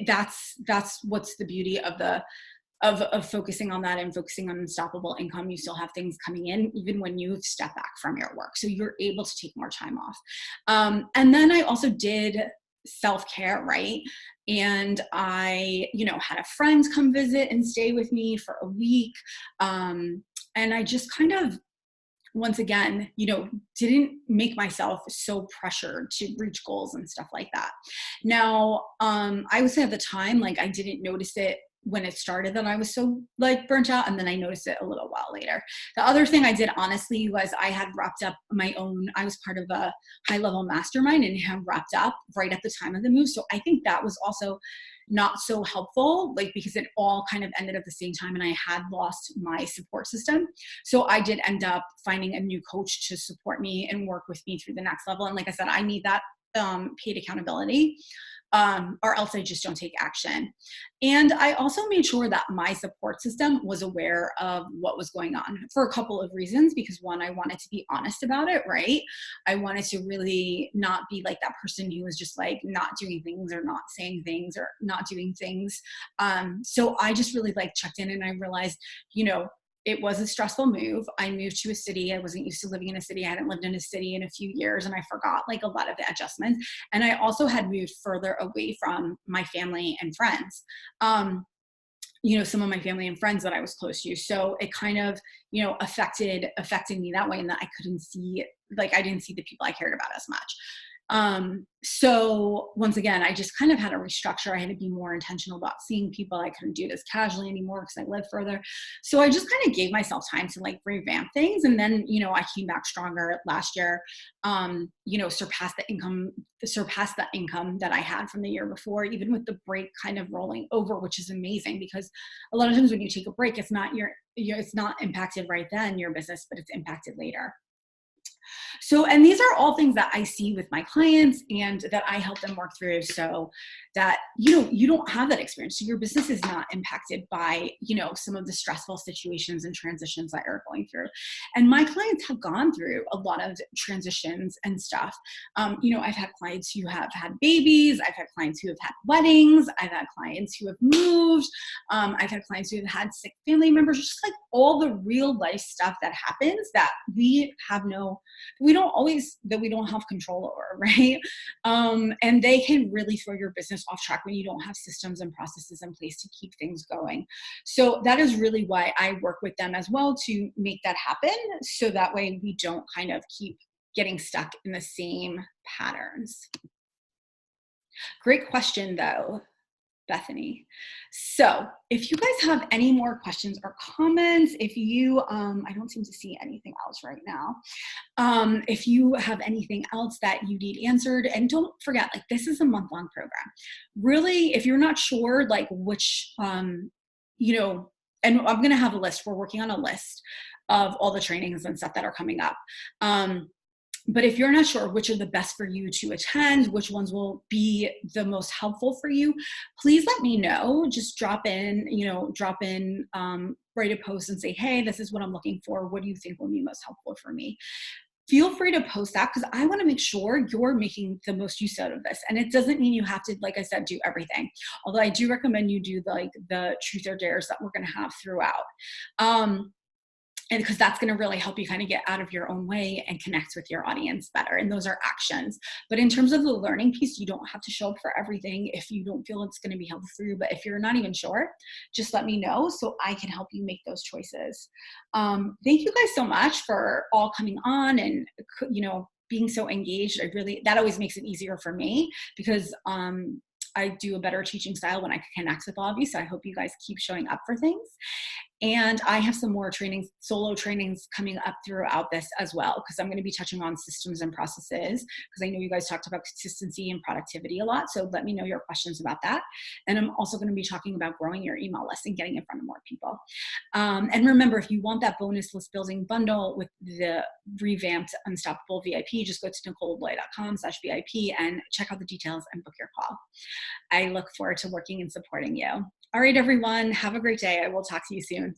that's what's the beauty of focusing on that and focusing on unstoppable income. You still have things coming in even when you step back from your work. So you're able to take more time off. And then I also did self-care, right? And I, had a friend come visit and stay with me for a week. And I just kind of, once again, didn't make myself so pressured to reach goals and stuff like that. Now, I would say at the time, like, I didn't notice it when it started that I was so like burnt out. And then I noticed it a little while later. The other thing I did, honestly, was I had wrapped up I was part of a high level mastermind and had wrapped up right at the time of the move. So I think that was also not so helpful, like, because it all kind of ended at the same time and I had lost my support system. So I did end up finding a new coach to support me and work with me through the next level. And like I said, I need that paid accountability, or else I just don't take action. And I also made sure that my support system was aware of what was going on for a couple of reasons. Because one, I wanted to be honest about it, right? I wanted to really not be like that person who was just like not doing things or not saying things or not doing things. So I just really like checked in, and I realized, it was a stressful move. I moved to a city. I wasn't used to living in a city. I hadn't lived in a city in a few years, and I forgot like a lot of the adjustments. And I also had moved further away from my family and friends. Some of my family and friends that I was close to. So it kind of, affected me that way, in that I didn't see the people I cared about as much. So once again, I just kind of had to restructure. I had to be more intentional about seeing people. I couldn't do this casually anymore because I lived further. So I just kind of gave myself time to like revamp things. And then, I came back stronger last year, surpassed the income that I had from the year before, even with the break kind of rolling over, which is amazing, because a lot of times when you take a break, it's not it's not impacted right then, your business, but it's impacted later. So, and these are all things that I see with my clients and that I help them work through, so that, you don't have that experience. So your business is not impacted by, some of the stressful situations and transitions that you're going through. And my clients have gone through a lot of transitions and stuff. I've had clients who have had babies. I've had clients who have had weddings. I've had clients who have moved. I've had clients who have had sick family members, just like all the real life stuff that happens that we don't have control over, right? And they can really throw your business off track when you don't have systems and processes in place to keep things going. So that is really why I work with them as well, to make that happen. So that way we don't kind of keep getting stuck in the same patterns. Great question though, Bethany. So if you guys have any more questions or comments, if you, I don't seem to see anything else right now. If you have anything else that you need answered, and don't forget, like, this is a month-long program. Really, if you're not sure, like which, and I'm going to have a list. We're working on a list of all the trainings and stuff that are coming up. But if you're not sure which are the best for you to attend, which ones will be the most helpful for you, please let me know. Just drop in, write a post and say, hey, this is what I'm looking for. What do you think will be most helpful for me? Feel free to post that, because I want to make sure you're making the most use out of this. And it doesn't mean you have to, like I said, do everything. Although I do recommend you do the truth or dares that we're going to have throughout. And because that's going to really help you kind of get out of your own way and connect with your audience better. And those are actions. But in terms of the learning piece, you don't have to show up for everything if you don't feel it's going to be helpful for you. But if you're not even sure, just let me know so I can help you make those choices. Thank you guys so much for all coming on and, being so engaged. That always makes it easier for me, because I do a better teaching style when I can connect with all of you. So I hope you guys keep showing up for things. And I have some more solo trainings coming up throughout this as well, because I'm going to be touching on systems and processes, because I know you guys talked about consistency and productivity a lot. So let me know your questions about that. And I'm also going to be talking about growing your email list and getting in front of more people. And remember, if you want that bonus list building bundle with the revamped Unstoppable VIP, just go to NicoleLiloia.com/VIP and check out the details and book your call. I look forward to working and supporting you. All right, everyone, have a great day. I will talk to you soon.